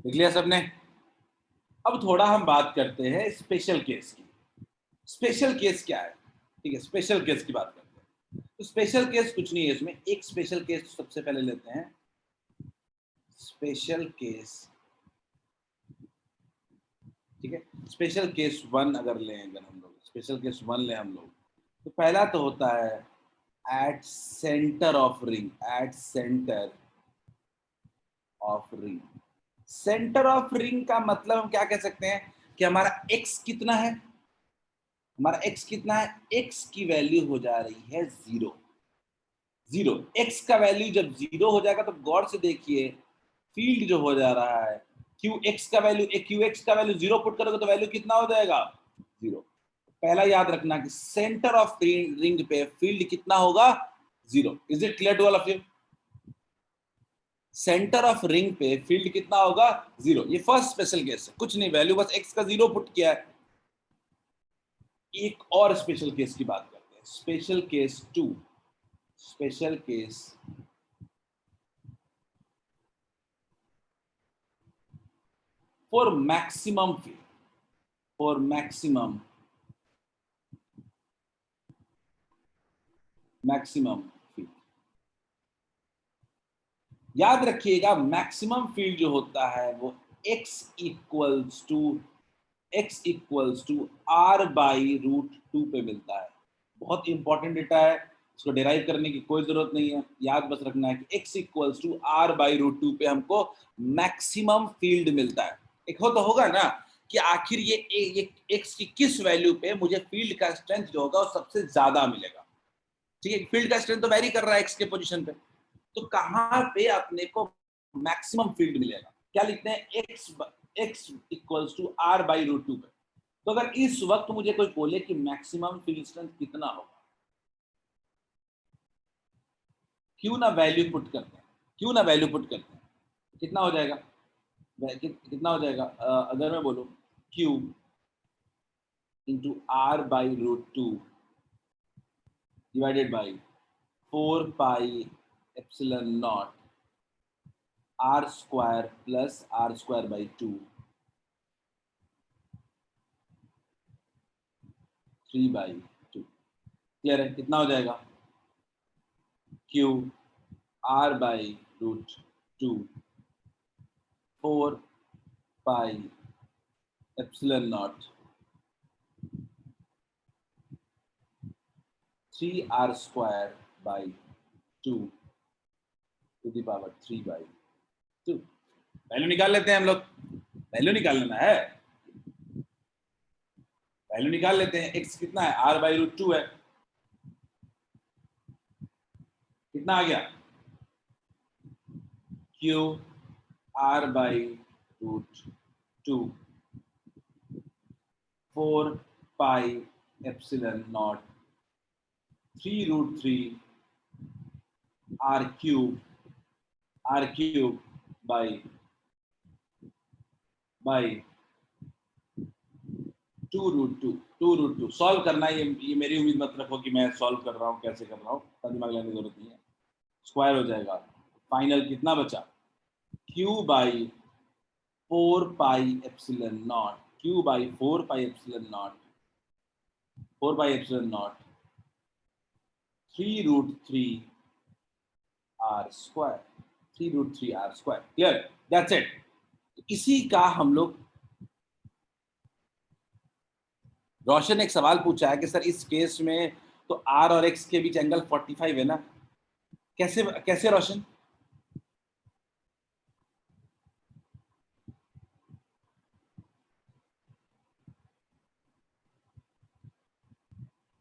लिख लिया सबने? अब थोड़ा हम बात करते हैं स्पेशल केस की। स्पेशल केस क्या है? ठीक है, स्पेशल केस की बात करते हैं। तो स्पेशल केस कुछ नहीं है, इसमें एक स्पेशल केस सबसे पहले लेते हैं। स्पेशल केस, ठीक है, स्पेशल केस 1 अगर लें, अगर हम लोग स्पेशल केस 1 लें हम लोग, तो पहला तो होता है at centre of ring. At centre of ring, centre of ring का मतलब हम क्या कह सकते हैं कि हमारा एक्स कितना है, हमारा एक्स कितना है, एक्स की वैल्यू हो जा रही है 0। 0 एक्स का वैल्यू जब 0 हो जाएगा तो गौर से देखिए फील्ड जो हो जा रहा है, क्यू एक्स का वैल्यू 0 पुट करोगे तो वैल्यू कितना हो जाएगा? 0। पहला याद रखना कि सेंटर ऑफ रिंग पे फील्ड कितना होगा? 0। Is it clear to all of you? Centre of ring पे फील्ड कितना होगा? 0। ये फर्स्ट स्पेशल केस है, कुछ नहीं, वैल्यू बस एक्स का 0 पुट किया है। एक और स्पेशल केस की बात करते हैं, special case 2। Special case for maximum field, for maximum field. याद रखिएगा मैक्सिमम फील्ड जो होता है वो x equals to r by root 2 पे मिलता है। बहुत इंपॉर्टेंट डेटा है, इसको डिराइव करने की कोई जरूरत नहीं है, याद बस रखना है कि x equals to r by root 2 पे हमको मैक्सिमम फील्ड मिलता है। एक हो तो होगा ना कि आखिर ये x की किस वैल्यू पे मुझे फील्ड का स्ट्रेंथ जो होगा वो सबसे ज्यादा मिलेगा। ठीक है, फील्ड का स्ट्रेंथ तो वेरी कर रहा है x के पोजीशन पे, तो कहां पे अपने को मैक्सिमम फील्ड मिलेगा? क्या लिखते हैं? x equals to r by root 2 पे। तो अगर इस वक्त मुझे कोई बोले कि मैक्सिमम फील्ड स्ट्रेंथ कितना होगा, क्यों ना वैल्यू पुट करते हैं, कितना हो जाएगा? कितना हो जाएगा? अगर मैं बोलूं q into r by root 2 divided by 4 pi epsilon naught r square plus r square by 2 3 by 2। Clear है? कितना हो जाएगा? q r by root 2 4 pi epsilon naught 3r square by 2 to the power 3 by 2। Value निकाल लेते हैं हम लोग, वैल्यू निकाल लेना है, वैल्यू निकाल लेते हैं। x कितना है? r बाई रूट 2 है, कितना आ गया? q r by root 2 4 pi epsilon naught 3 root 3 r cube by 2 root 2 solve करना है। ये मेरी उम्मीद मत रखो कि मैं सॉल्व कर रहा हूँ, कैसे कर रहा हूँ, दिमाग लगाने की जरूरत नहीं है। स्क्वायर हो जाएगा, फाइनल कितना बचा? q by 4 pi epsilon naught, q by 4 pi epsilon naught 3 root 3 r square, 3 root 3 r square. Clear? That's it. इसी का हम लोग, रोशन एक सवाल पूछा है कि सर इस केस में तो r और x के बीच एंगल 45 है ना, कैसे कैसे रोशन?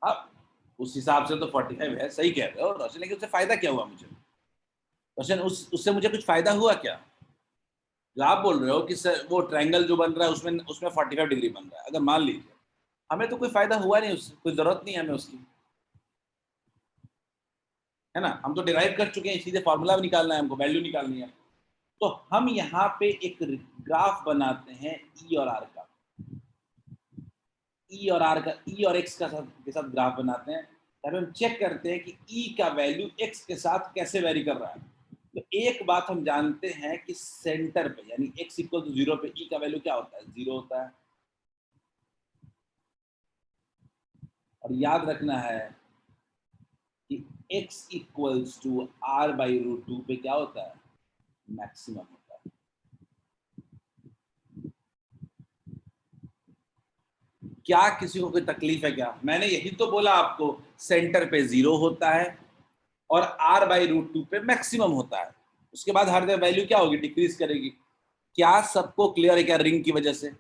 हाँ, उस हिसाब से तो 45 है, सही कह रहे हो रोशन, लेकिन उससे फायदा क्या हुआ मुझे? रोशन, उससे मुझे कुछ फायदा हुआ क्या? जो आप बोल रहे हो कि सर वो ट्रायंगल जो बन रहा है उसमें उसमें 45 डिग्री बन रहा है, अगर मान लीजिए, हमें तो कोई फायदा हुआ नहीं, उससे कोई जरूरत नहीं है हमें उसकी, है ना? हम तो डिराइव कर चुके हैं, सीधे फॉर्मूला भी निकालना है हमको, वैल्यू निकालनी है। तो हम यहाँ पे एक ग्राफ बनाते हैं ई और आर का, ई और आर का, ई और एक्स का के साथ ग्राफ बनाते हैं, तब हम चेक करते हैं कि ई का वैल्यू एक्स के साथ कैसे वेरी कर रहा है। तो एक बात हम जानते हैं कि सेंटर पे यानी एक्स इक्वल टू 0 पे ई का वैल्यू क्या होता है? 0 होता है। और याद रखना है कि x equals to r by root 2 पे क्या होता है? मैक्सिमम होता है। क्या किसी को कोई तकलीफ है क्या? मैंने यही तो बोला आपको, सेंटर पे 0 होता है और r बाई रूट 2 पे मैक्सिमम होता है, उसके बाद हर जगह वैल्यू क्या होगी? डिक्रीज करेगी। क्या सबको क्लियर है क्या रिंग की वजह से?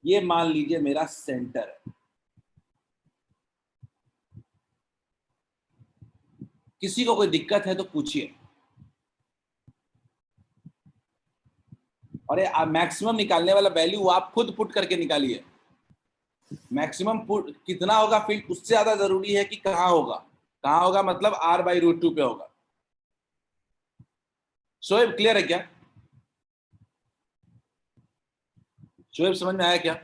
ये मान लीजिए मेरा सेंटर है, किसी को कोई दिक्कत है तो पूछिए। और ये मैक्सिमम निकालने वाला वैल्यू आप खुद पुट करके निकालिए। मैक्सिमम पुट कितना होगा फील्ड, उससे ज्यादा जरूरी है कि कहाँ होगा। कहाँ होगा मतलब r/√2 पे होगा। शोएब क्लियर है क्या? शोएब समझ में आया क्या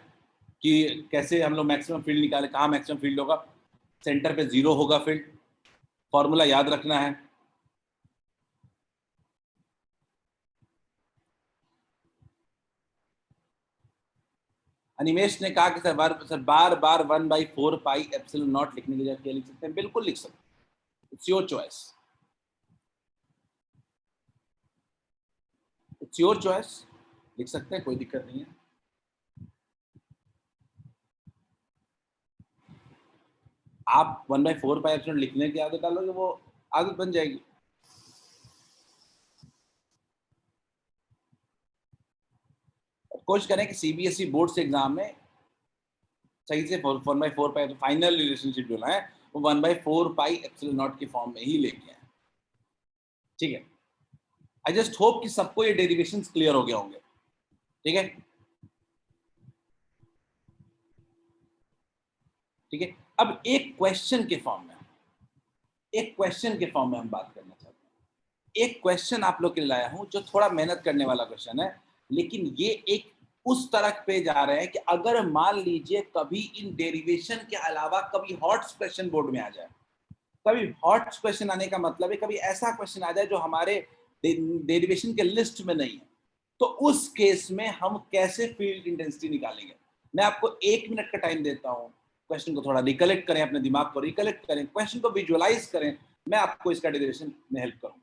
कि कैसे हम लोग मैक्सिमम फील्ड निकाले? कहाँ मैक्सिमम फील्ड होगा? सेंटर पे 0 होगा फील्ड। फॉर्मूला याद रखना है। अनिमेश ने कहा कि सर बार बार 1/4πε0 लिखने की जगह क्या लिख सकते हैं? बिल्कुल लिख सकते हैं, it's your choice, it's your choice, लिख सकते हैं, कोई दिक्कत नहीं है। आप 1/4πε लिखने की आदत डालोगे, वो आदत बन जाएगी। कोशिश करें कि सीबीएसई बोर्ड से एग्जाम में सही से 1/4π फाइनल रिलेशनशिप जो है वो 1/4πε0 के फॉर्म में ही लेके आए। ठीक है, आई जस्ट होप कि सबको ये डेरिवेशंस क्लियर हो गए होंगे। ठीक है, ठीक है। अब एक क्वेश्चन के फॉर्म में, एक क्वेश्चन के फॉर्म में हम बात करना चाहते हैं। एक क्वेश्चन आप लोग के लिए लाया हूं जो थोड़ा मेहनत करने वाला क्वेश्चन है, लेकिन ये एक उस तरह पे जा रहे हैं कि अगर मान लीजिए कभी इन डेरिवेशन के अलावा कभी हॉट क्वेश्चन बोर्ड में आ जाए, कभी हॉट क्वेश्चन आने का मतलब है कभी ऐसा क्वेश्चन आ जाए जो हमारे डेरिवेशन के लिस्ट में नहीं है, तो उस केस में हम कैसे फील्ड इंटेंसिटी निकालेंगे? मैं आपको 1 मिनट का टाइम देता हूं, क्वेश्चन को थोड़ा रिकलेक्ट करें, अपने दिमाग को रिकलेक्ट करें, क्वेश्चन को विजुअलाइज करें, मैं आपको इसका डेरिवेशन में हेल्प करूंगा।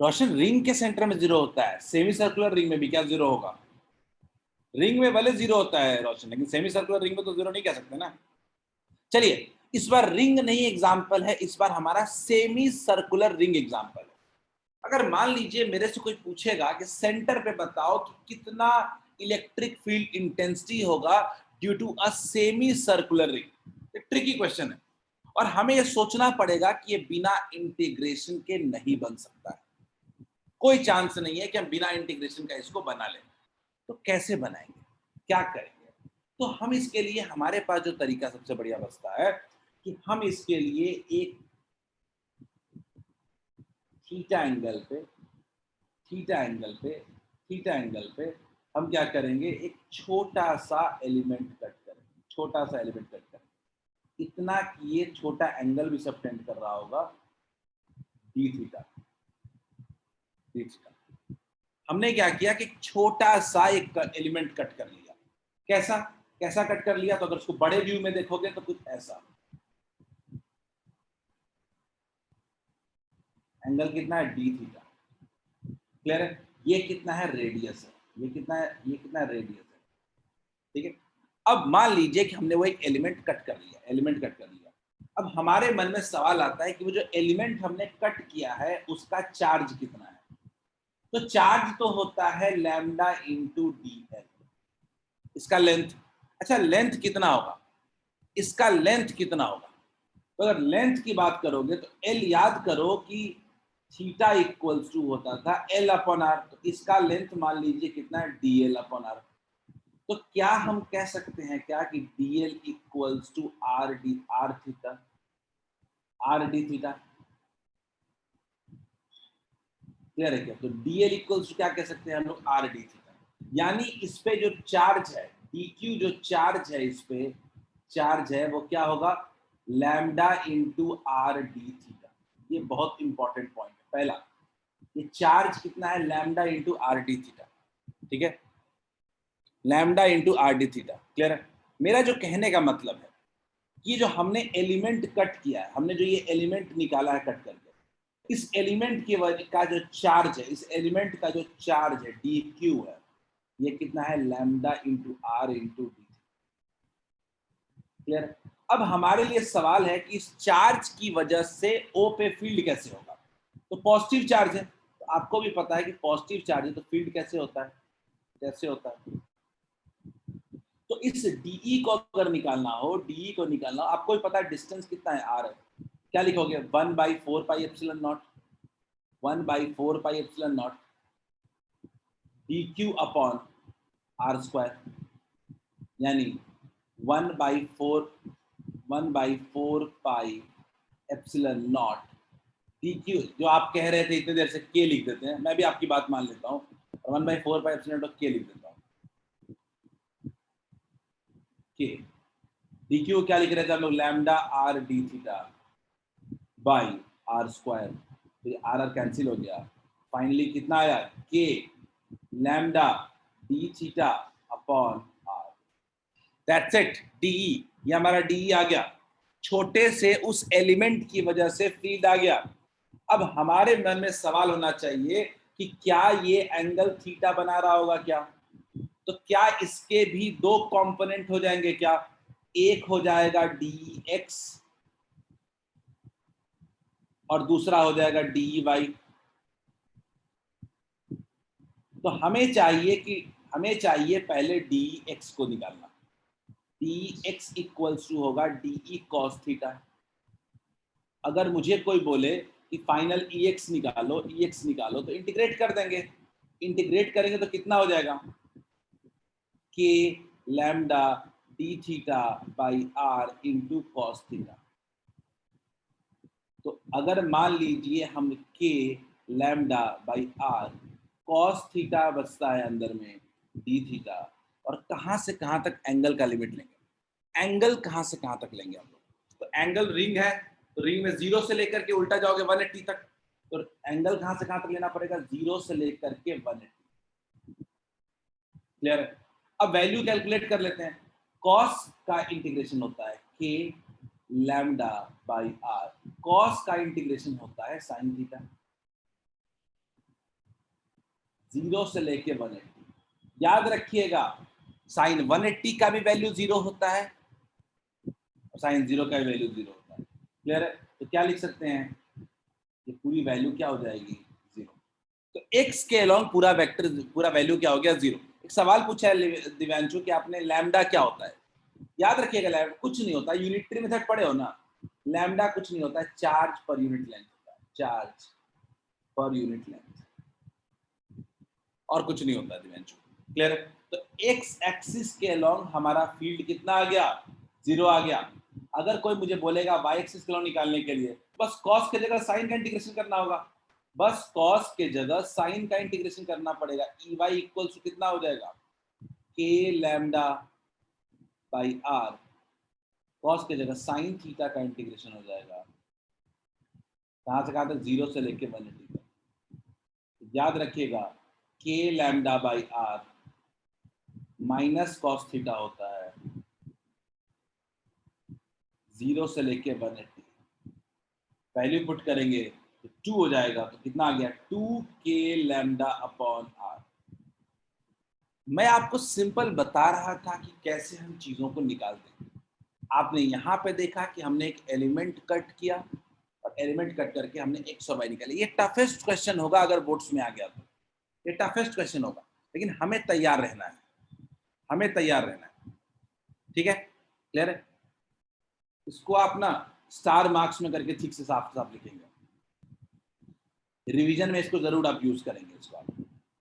रोशन, रिंग के सेंटर में 0 होता है, सेमी सर्कुलर रिंग में भी क्या 0 होगा? रिंग में भले 0 होता है रोशन, लेकिन सेमी सर्कुलर रिंग में तो 0 नहीं कह सकते ना। चलिए, इस बार रिंग नहीं एग्जाम्पल है, इस बार हमारा सेमी सर्कुलर रिंग एग्जाम्पल है। अगर मान लीजिए मेरे से कोई पूछेगा कि सेंटर पे बताओ कि कितना इलेक्ट्रिक फील्ड इंटेंसिटी होगा due to a semicircular ring, एक ट्रिकी क्वेश्चन है और हमें यह सोचना पड़ेगा कि ये बिना इंटीग्रेशन के नहीं बन सकता है। कोई चांस नहीं है कि हम बिना इंटीग्रेशन का इसको बना लें। तो कैसे बनाएंगे, क्या करेंगे? तो हम इसके लिए, हमारे पास जो तरीका सबसे बढ़िया बचता है कि हम इसके लिए एक थीटा एंगल पे, थीटा एंगल पे, थीटा एंगल पे हम क्या करेंगे, एक छोटा सा एलिमेंट कट करेंगे, छोटा सा एलिमेंट कट करेंगे, इतना कि ये छोटा एंगल भी सबटेंड कर रहा होगा डी थीटा, डी थीटा। हमने क्या किया कि छोटा सा एक एलिमेंट कट कर लिया। कैसा कैसा कट कर लिया? तो अगर उसको बड़े व्यू में देखोगे तो कुछ ऐसा। एंगल कितना है? D theta. क्लियर है? ये कितना है? रेडियस है। ये कितना है? ये कितना रेडियस है। ठीक है, अब मान लीजिए कि हमने वो एक एलिमेंट कट कर लिया, एलिमेंट कट कर लिया। अब हमारे मन में सवाल आता है कि वो जो एलिमेंट हमने कट किया है उसका चार्ज कितना है? तो चार्ज तो होता है लैम्डा इंटू डी एल, इसका लेंथ। अच्छा, लेंथ कितना होगा? इसका लेंथ कितना होगा? तो अगर लेंथ की बात करोगे तो एल याद करो कि थीटा इक्वल्स टू होता था एल अपॉन आर, तो इसका लेंथ मान लीजिए कितना है, डी एल अपॉन आर। तो क्या हम कह सकते हैं क्या कि D L equals to R D R theta, R D theta. Clear है क्या? तो डी एल इक्वल्स टू क्या कह सकते हैं हम लोग, आर डी थीटा। यानी इस पे जो चार्ज है डी क्यू, जो चार्ज है इस पे चार्ज है वो क्या होगा, lambda into are D theta. ये बहुत इंपॉर्टेंट पॉइंट है पहला, ये चार्ज कितना है, lambda into are D theta. ठीक है, lambda into are D theta. Clear है? मेरा जो कहने का मतलब है कि जो हमने एलिमेंट कट किया है, हमने जो ये एलिमेंट निकाला है कट करके, इस एलिमेंट की वजह का जो चार्ज है, इस एलिमेंट का जो चार्ज है डी क्यू है, ये कितना है, lambda into R into D. Clear? अब हमारे लिए सवाल है कि इस चार्ज की वजह से ओ पे फील्ड कैसे होगा। तो पॉजिटिव चार्ज है, तो आपको भी पता है कि पॉजिटिव चार्ज है तो फील्ड कैसे होता है, कैसे होता है। तो इस डीई को अगर निकालना हो, डीई को निकालना हो, आपको भी पता है डिस्टेंस कितना है, आर है। क्या लिखोगे, 1/4 pi epsilon naught, 1/4 pi epsilon not D Q upon R square, यानी 1/4 pi epsilon not D Q. जो आप कह रहे थे इतने देर से के लिख देते हैं, मैं भी आपकी बात मान लेता हूँ, 1/4 पाई एप्सिलॉन नॉट के लिख देता हूँ। के डी क्यू क्या लिख रहे थे हम लोग, lambda R D theta by R square. तो ये आर आर कैंसिल हो गया, फाइनली कितना आया, K lambda D theta upon R. That's it, D E, ये हमारा डीई आ गया। छोटे से उस एलिमेंट की वजह से फील्ड आ गया। अब हमारे मन में सवाल होना चाहिए कि क्या ये एंगल थीटा बना रहा होगा क्या? तो क्या इसके भी दो कंपोनेंट हो जाएंगे क्या? एक हो जाएगा डी एक्स और दूसरा हो जाएगा डी वाई। तो हमें चाहिए पहले डी एक्स को निकालना। डी एक्स इक्वल्स टू होगा डी कॉस थीटा। अगर मुझे कोई बोले कि फाइनल ई एक्स निकालो तो इंटीग्रेट कर देंगे। इंटीग्रेट करेंगे तो कितना हो जाएगा, K lambda D theta by R into cos theta. तो अगर मान लीजिए हम K lambda by R, cos theta बचता है अंदर में डी थीटा, और कहां से कहां तक एंगल का लिमिट लेंगे, एंगल कहां से कहां तक लेंगे हम लोग। तो एंगल रिंग है, तो रिंग में 0 से लेकर के उल्टा जाओगे 180 तक, तो एंगल कहां से कहां तक लेना पड़ेगा, 0 से लेकर के 180। क्लियर है? अब वैल्यू कैलकुलेट कर लेते हैं। कॉस का इंटीग्रेशन होता है के लैम्डा बाई आर, कॉस का इंटीग्रेशन होता है साइन थीटा, 0 से लेके 180। याद रखिएगा साइन 180 का भी वैल्यू 0 होता है और साइन 0 का भी वैल्यू 0 होता है। क्लियर है? तो क्या लिख सकते हैं, ये पूरी वैल्यू क्या हो जाएगी, 0। तो x के अलोंग पूरा वेक्टर, पूरा वैल्यू क्या हो गया, 0। एक सवाल पूछा है दिव्यांशु कि आपने लैम्डा क्या होता है। याद रखिएगा लैम्डा कुछ नहीं होता, यूनिटरी मेथड पढ़े हो ना, लैम्डा कुछ नहीं होता है, चार्ज पर यूनिट लेंथ होता है, चार्ज पर यूनिट लेंथ, और कुछ नहीं होता दिव्यांशु। क्लियर है? तो एक्स एक्सिस के अलोंग हमारा फील्ड कितना आ गया, 0 आ गया। अगर कोई मुझे बोलेगा वाई एक्सिस के अलोंग निकालने के लिए, बस कॉस के जगह साइन का इंटीग्रेशन करना होगा, बस कॉस के जगह साइन का इंटीग्रेशन करना पड़ेगा। ई वाई इक्वल टू कितना हो जाएगा, K lambda by R, cos के जगह साइन थीटा का इंटीग्रेशन हो जाएगा, कहां से कहां तक, 0 से लेके 180 तक। याद रखिएगा K lambda by R minus cos theta होता है 0 से लेके 180। वैल्यू पुट करेंगे तो 2 हो जाएगा, तो कितना आ गया, 2 के लैम्डा अपॉन आर। मैं आपको सिंपल बता रहा था कि कैसे हम चीजों को निकालते हैं। आपने यहाँ पे देखा कि हमने एक एलिमेंट कट किया और एलिमेंट कट करके हमने x और y निकाले। ये टफेस्ट क्वेश्चन होगा अगर बोर्ड्स में आ गया तो, ये टफेस्ट क्वेश्चन होगा, लेकिन हमें तैयार रहना है, हमें तैयार रहना है। ठीक है? क्लियर है? इसको आप ना स्टार मार्क्स में करके ठीक से साफ साफ लिखेंगे। रिवीजन में इसको जरूर आप यूज करेंगे, इसको आप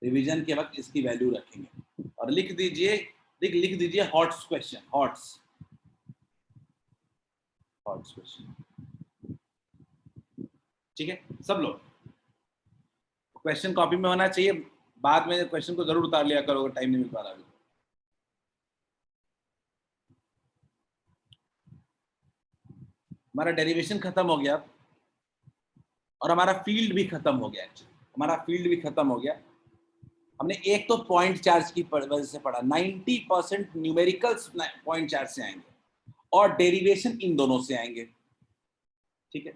रिवीजन के वक्त इसकी वैल्यू रखेंगे। और लिख दीजिए हॉट्स क्वेश्चन, हॉट्स क्वेश्चन। ठीक है, सब लोग क्वेश्चन कॉपी में होना चाहिए, बाद में क्वेश्चन को जरूर उतार लिया करो अगर टाइम नहीं मिल पा रहा। हमारा डेरिवेशन खत्म हो गया और हमारा फील्ड भी खत्म हो गया। एक्चुअली हमारा फील्ड भी खत्म हो गया। हमने एक तो पॉइंट चार्ज की वजह से पढ़ा, 90% न्यूमेरिकल्स पॉइंट चार्ज से आएंगे और डेरिवेशन इन दोनों से आएंगे। ठीक है,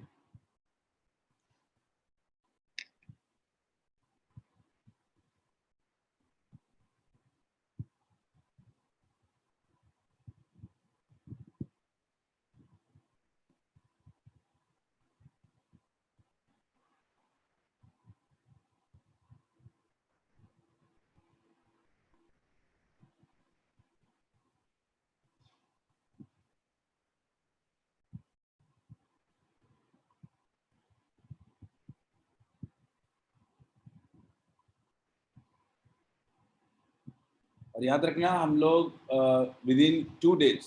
और याद रखना हम लोग विद इन 2 days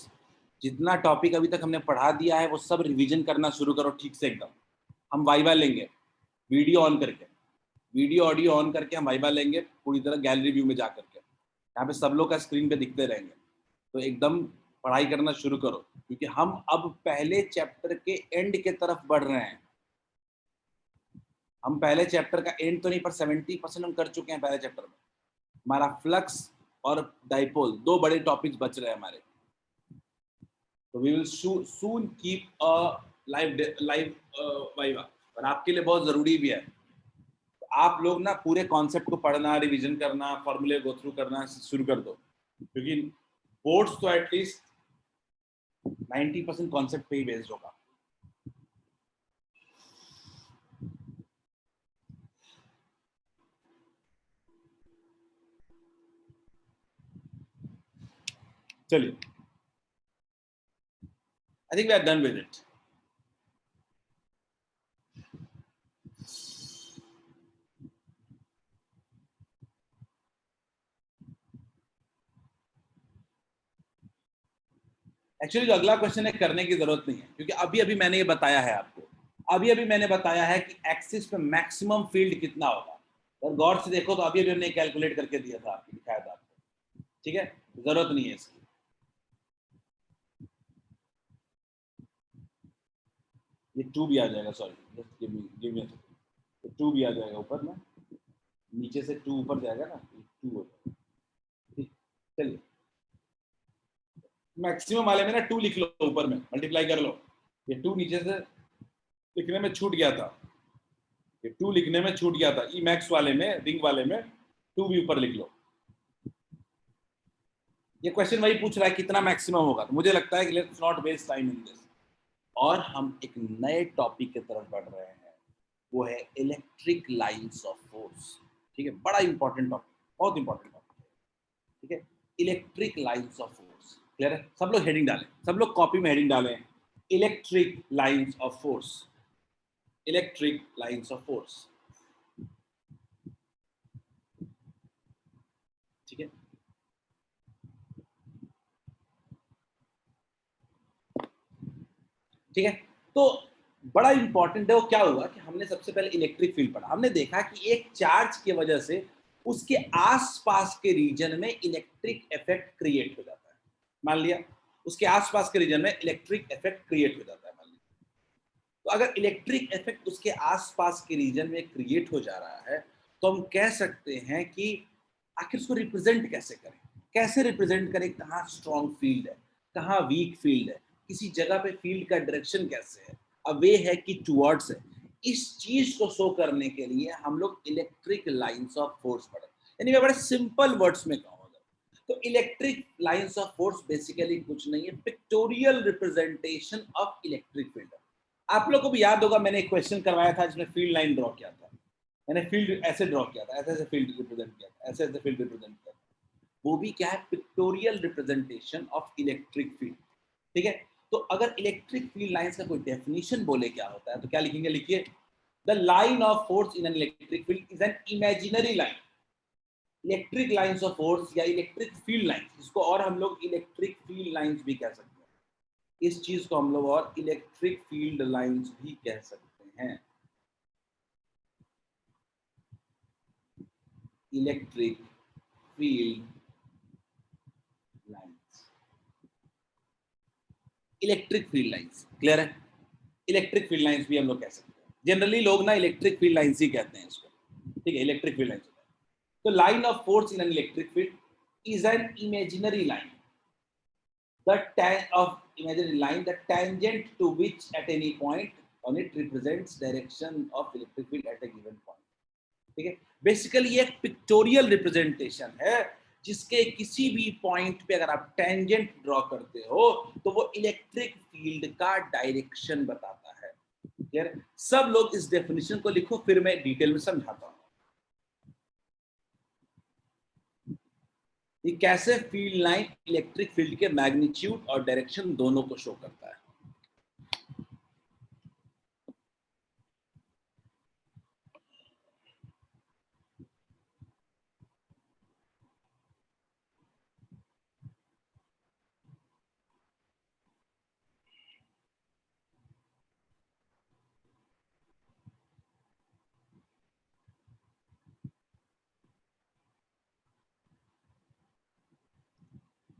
जितना टॉपिक अभी तक हमने पढ़ा दिया है वो सब रिवीजन करना शुरू करो ठीक से एकदम। हम वाइवा लेंगे, वीडियो ऑन करके, वीडियो ऑडियो ऑन करके हम वाइवा लेंगे पूरी तरह गैलरी व्यू में जा करके। यहाँ पे सब लोग का स्क्रीन पे दिखते रहेंगे, तो एकदम पढ़ाई करना शुरू करो, क्योंकि हम अब पहले चैप्टर के एंड के तरफ बढ़ रहे हैं। हम पहले चैप्टर का एंड तो नहीं पर 70% हम कर चुके हैं पहले चैप्टर में। हमारा फ्लक्स और डाइपोल 2 बड़े टॉपिक्स बच रहे हैं हमारे। तो we will soon keep a live viva, और आपके लिए बहुत जरूरी भी है। तो आप लोग ना पूरे कॉन्सेप्ट को पढ़ना, रिवीजन करना, फॉर्मूले गो थ्रू करना शुरू कर दो, क्योंकि बोर्ड्स तो एटलीस्ट 90% कॉन्सेप्ट पे ही बेस्ड होगा। चलिए, I think we are done with it. Actually जो अगला क्वेश्चन है करने की जरूरत नहीं है, क्योंकि अभी अभी मैंने ये बताया है आपको, अभी मैंने बताया है कि एक्सिस पे मैक्सिमम फील्ड कितना होगा। और गौर से देखो तो अभी हमने कैलकुलेट करके दिया था, आपको दिखाया था आपको। ठीक है, जरूरत नहीं है इसकी। ये 2 भी आ जाएगा, सॉरी जस्ट गिव मी 2 भी आ जाएगा ऊपर में, नीचे से 2 ऊपर जाएगा ना, 2 हो जाएगा। ठीक, चलिए मैक्सिमम वाले में ना 2 लिख लो, ऊपर में मल्टीप्लाई कर लो। ये 2 नीचे से लिखने में छूट गया था, ये 2 लिखने में छूट गया था। ई मैक्स वाले में, रिंग वाले में 2 भी ऊपर लिख लो। ये क्वेश्चन वही पूछ रहा है कितना मैक्सिमम होगा, तो मुझे लगता है कि let's not waste time in this. और हम एक नए टॉपिक की तरफ बढ़ रहे हैं, वो है इलेक्ट्रिक लाइंस ऑफ फोर्स। ठीक है, बड़ा इंपॉर्टेंट टॉपिक, बहुत इंपॉर्टेंट टॉपिक है। ठीक है, electric lines of force. Clear है? सब लोग हेडिंग डालें, सब लोग कॉपी में हेडिंग डालें, electric lines of force, electric lines of force. ठीक है, ठीक है, तो बड़ा इंपॉर्टेंट है। वो क्या हुआ कि हमने सबसे पहले इलेक्ट्रिक फील्ड पढ़ा, हमने देखा कि एक चार्ज की वजह से उसके आसपास के रीजन में इलेक्ट्रिक इफेक्ट क्रिएट हो जाता है। मान लिया उसके आसपास के रीजन में इलेक्ट्रिक इफेक्ट क्रिएट हो जाता है, मान लिया। तो अगर इलेक्ट्रिक इफेक्ट उसके आसपास के रीजन में क्रिएट हो जा रहा है, तो हम कह सकते हैं कि आखिर उसको रिप्रेजेंट कैसे करें, कैसे रिप्रेजेंट करें, कहाँ स्ट्रॉन्ग फील्ड है, कहाँ वीक फील्ड है, किसी जगह पे फील्ड का डायरेक्शन कैसे है, अवे है कि टुवर्ड्स है। इस चीज को शो करने के लिए हम लोग इलेक्ट्रिक लाइंस ऑफ फोर्स पढ़े। यानी मैं बड़े सिंपल वर्ड्स में कहूँगा तो electric lines of force basically कुछ नहीं है, pictorial representation of electric field. आप लोग को भी याद होगा मैंने एक क्वेश्चन करवाया था जिसमें फील्ड लाइन ड्रॉ किया था, मैंने फील्ड ऐसे ड्रॉ किया था, ऐसे ऐसे फील्ड रिप्रेजेंट किया था, ऐसे ऐसे फील्ड रिप्रेजेंट किया था। वो भी क्या है, pictorial representation of electric field. ठीक है, तो अगर इलेक्ट्रिक फील्ड लाइंस का कोई डेफिनेशन बोले क्या होता है तो क्या लिखेंगे, लिखिए, the line of force in an electric field is an imaginary line. Electric lines of force या इलेक्ट्रिक फील्ड लाइंस, जिसको और हम लोग इलेक्ट्रिक फील्ड लाइंस भी कह सकते हैं, इस चीज को हम लोग और इलेक्ट्रिक फील्ड लाइंस भी कह सकते हैं। Electric field lines, electric field lines, clear है? इलेक्ट्रिक फील्ड लाइंस भी हम लोग कह सकते हैं। जनरली लोग ना इलेक्ट्रिक फील्ड लाइंस ही कहते हैं इसको, ठीक है, इलेक्ट्रिक फील्ड लाइंस। तो line of force in an electric field is an imaginary line, imaginary line, the tangent to which at any point on it represents direction of electric field at a given point। ठीक है, बेसिकली ये एक पिक्टोरियल रिप्रेजेंटेशन है जिसके किसी भी पॉइंट पे अगर आप टेंजेंट ड्रॉ करते हो तो वो इलेक्ट्रिक फील्ड का डायरेक्शन बताता है। क्लियर? सब लोग इस डेफिनेशन को लिखो, फिर मैं डिटेल में समझाता हूं ये कैसे फील्ड लाइन इलेक्ट्रिक फील्ड के मैग्नीट्यूड और डायरेक्शन दोनों को शो करता है।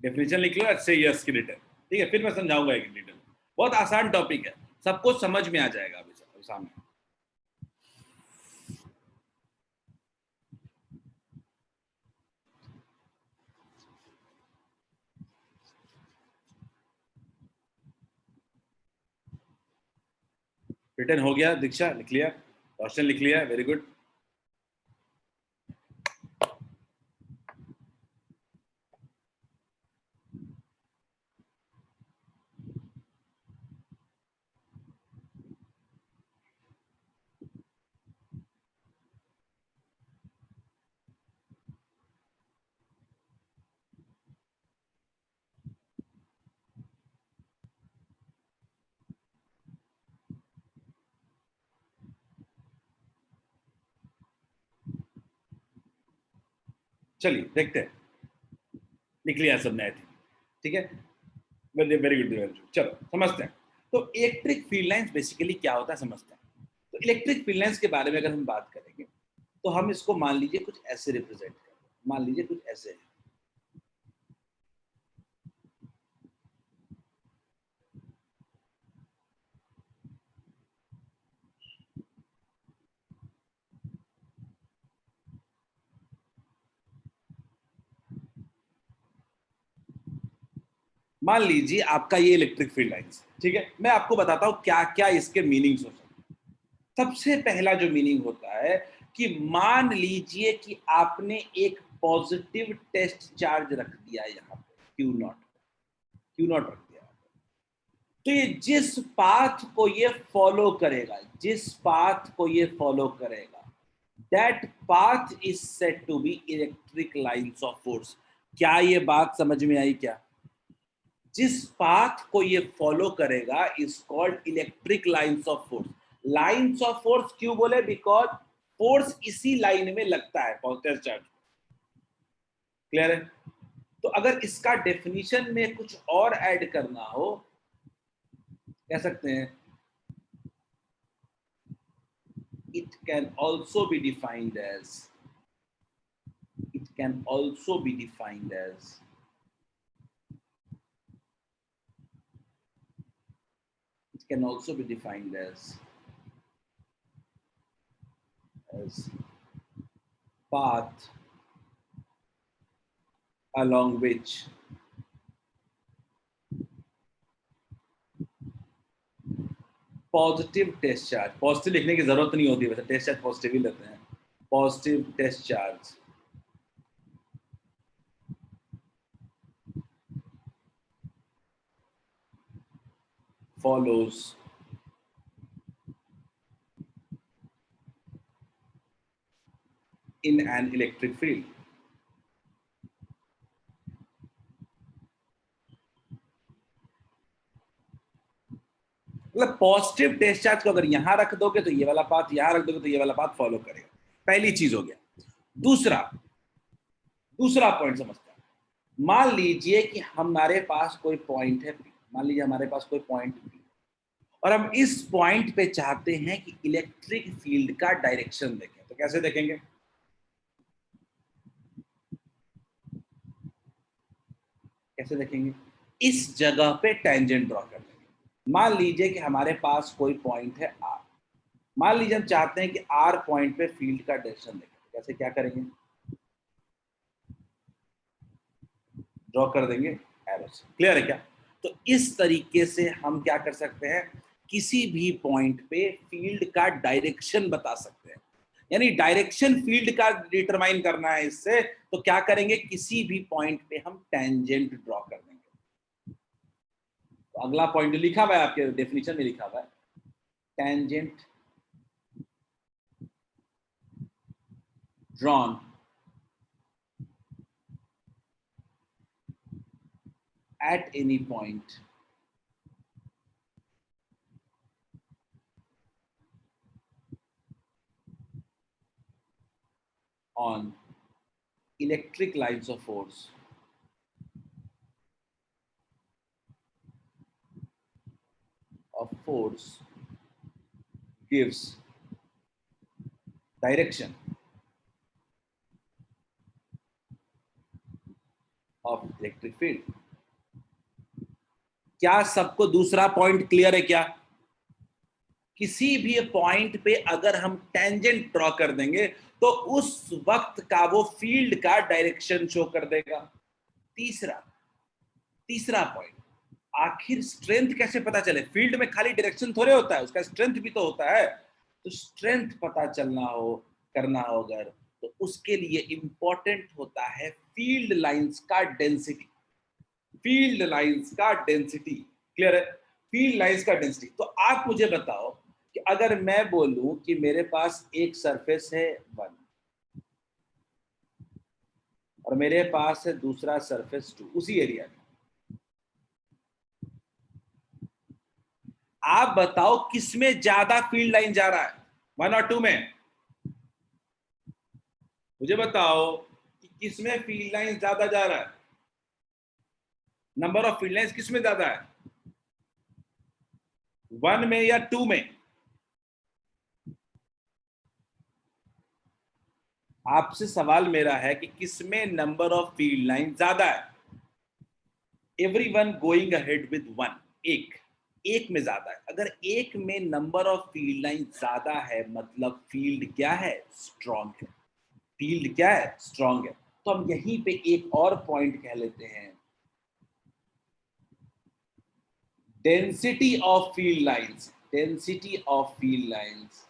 डेफिनेशन लिख लो, अच्छे यस की रिटर्न, ठीक है, फिर मैं समझाऊंगा एक डिटेल। बहुत आसान टॉपिक है, सबको समझ में आ जाएगा अभी सामने। रिटर्न हो गया, दीक्षा लिख लिया, रोशन लिख लिया, वेरी गुड। चलिए देखते हैं, लिख लिया सबने, ठीक है, वेरी गुड, वेरी गुड। चलो समझते हैं। तो इलेक्ट्रिक फील्ड लाइंस बेसिकली क्या होता है समझते हैं। तो इलेक्ट्रिक फील्ड लाइंस के बारे में अगर हम बात करेंगे तो हम इसको मान लीजिए कुछ ऐसे रिप्रेजेंट करें, मान लीजिए कुछ ऐसे है। मान लीजिए आपका ये इलेक्ट्रिक फील्ड लाइंस, ठीक है, मैं आपको बताता हूं क्या क्या इसके मीनिंग्स हो सकते हैं। सबसे पहला जो मीनिंग होता है कि मान लीजिए कि आपने एक पॉजिटिव टेस्ट चार्ज रख दिया यहाँ पे, क्यू नॉट रख दिया, तो ये जिस पाथ को ये फॉलो करेगा, जिस पाथ को ये फॉलो करेगा, that path is said to be electric lines of force. क्या ये बात समझ में आई क्या? जिस पाथ को ये फॉलो करेगा is called electric lines of force. Lines of force क्यों बोले? बिकॉज फोर्स इसी लाइन में लगता है, पॉजिटिव चार्ज। क्लियर है? तो अगर इसका डेफिनेशन में कुछ और ऐड करना हो, कह सकते हैं it can also be defined as it can also be defined as it can also be defined as path along which positive test charge, positive लिखने की जरूरत नहीं होती, वैसे टेस्ट चार्ज पॉजिटिव ही लेते हैं, positive test charge follows in an electric field। मतलब पॉजिटिव टेस्ट चार्ज को अगर यहां रख दोगे तो ये वाला पाथ, यहां रख दोगे तो ये वाला पाथ फॉलो करेगा। पहली चीज हो गया। दूसरा दूसरा पॉइंट समझते हैं। मान लीजिए कि हमारे पास कोई पॉइंट है P, मान लीजिए हमारे पास कोई पॉइंट P, और हम इस पॉइंट पे चाहते हैं कि इलेक्ट्रिक फील्ड का डायरेक्शन देखें। तो कैसे देखेंगे? कैसे देखेंगे? इस जगह पे टेंजेंट ड्रॉ कर लेंगे। मान लीजिए कि हमारे पास कोई पॉइंट है R, मान लीजिए हम चाहते हैं कि R पॉइंट पे फील्ड का डायरेक्शन देखें। कैसे, क्या करेंगे? ड्रॉ कर देंगे एरो से। क्लियर है क्या? तो इस तरीके से हम क्या कर सकते हैं, किसी भी पॉइंट पे फील्ड का डायरेक्शन बता सकते हैं। यानी डायरेक्शन फील्ड का डिटरमाइन करना है इससे, तो क्या करेंगे, किसी भी पॉइंट पे हम टेंजेंट ड्रॉ कर देंगे। तो अगला पॉइंट लिखा हुआ है आपके डेफिनेशन में, लिखा हुआ है tangent drawn at any point on electric lines of force gives direction of electric field। क्या सबको दूसरा पॉइंट क्लियर है क्या? किसी भी पॉइंट पे अगर हम टेंजेंट ड्रॉ कर देंगे तो उस वक्त का वो फील्ड का डायरेक्शन शो कर देगा। तीसरा तीसरा पॉइंट, आखिर स्ट्रेंथ कैसे पता चले? फील्ड में खाली डायरेक्शन थोड़े होता है, उसका स्ट्रेंथ भी तो होता है। तो स्ट्रेंथ पता चलना हो, करना हो अगर, तो उसके लिए इंपॉर्टेंट होता है फील्ड लाइंस का डेंसिटी। फील्ड लाइंस का डेंसिटी, क्लियर है? फील्ड लाइंस का डेंसिटी। तो आप मुझे बताओ कि अगर मैं बोलूं कि मेरे पास एक सरफेस है 1 और मेरे पास है दूसरा सरफेस 2 उसी एरिया में, आप बताओ किसमें ज्यादा फील्ड लाइन जा रहा है, 1 और 2 में? मुझे बताओ कि किसमें फील्ड लाइन ज्यादा जा रहा है, नंबर ऑफ फील्ड लाइंस किसमें ज्यादा है, 1 में या 2 में? आपसे सवाल मेरा है कि किसमें नंबर ऑफ फील्ड लाइन ज्यादा है? एवरीवन गोइंग अहेड विद 1, एक एक में ज्यादा है। अगर एक में नंबर ऑफ फील्ड लाइन ज्यादा है मतलब फील्ड क्या है, स्ट्रॉन्ग है। फील्ड क्या है, स्ट्रॉन्ग है। तो हम यहीं पे एक और पॉइंट कह लेते हैं, density of field lines. Density of field lines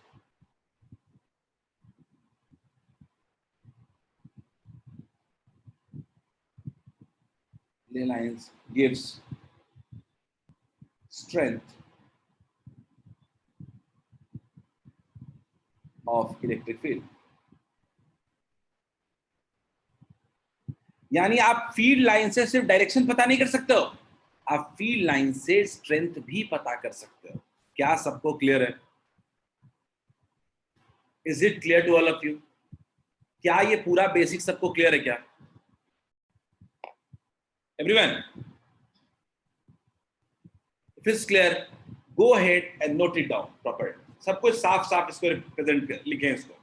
lines gives strength of electric field। यानी आप फील्ड लाइन से सिर्फ डायरेक्शन पता नहीं कर सकते हो, आप फील्ड लाइन से स्ट्रेंथ भी पता कर सकते हो। क्या सबको क्लियर है? Is it clear to all of you? क्या ये पूरा बेसिक सबको क्लियर है क्या, everyone? If it's clear, go ahead and note it down proper. सबको साफ साफ इसको रिप्रेजेंट कर लिखें इसको।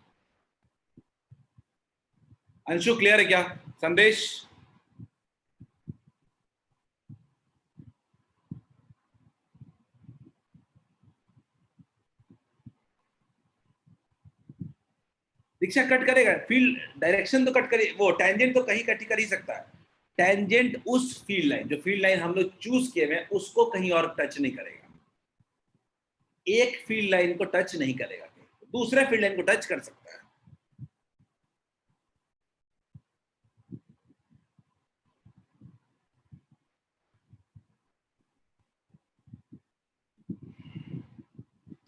अंशु क्लियर है क्या? संदेश? दीक्षा कट करेगा फील्ड डायरेक्शन, तो कट करे, वो टेंजेंट तो कहीं कट कर ही सकता है। टेंजेंट उस फील्ड लाइन, जो फील्ड लाइन हम लोग चूज किए हुए उसको कहीं और टच नहीं करेगा। एक फील्ड लाइन को टच नहीं करेगा, दूसरे फील्ड लाइन को टच कर सकता है।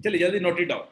चलिए जल्दी नोट इट डाउन।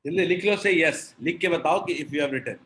जल्दी लिख लो, से यस लिख के बताओ कि if you have written.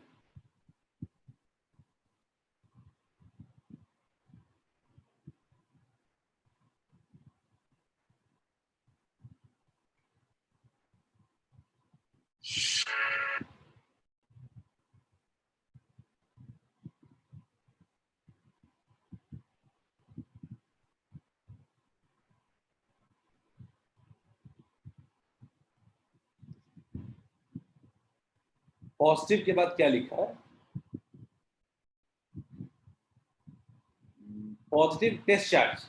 Positive के बाद क्या लिखा है? Positive test charge.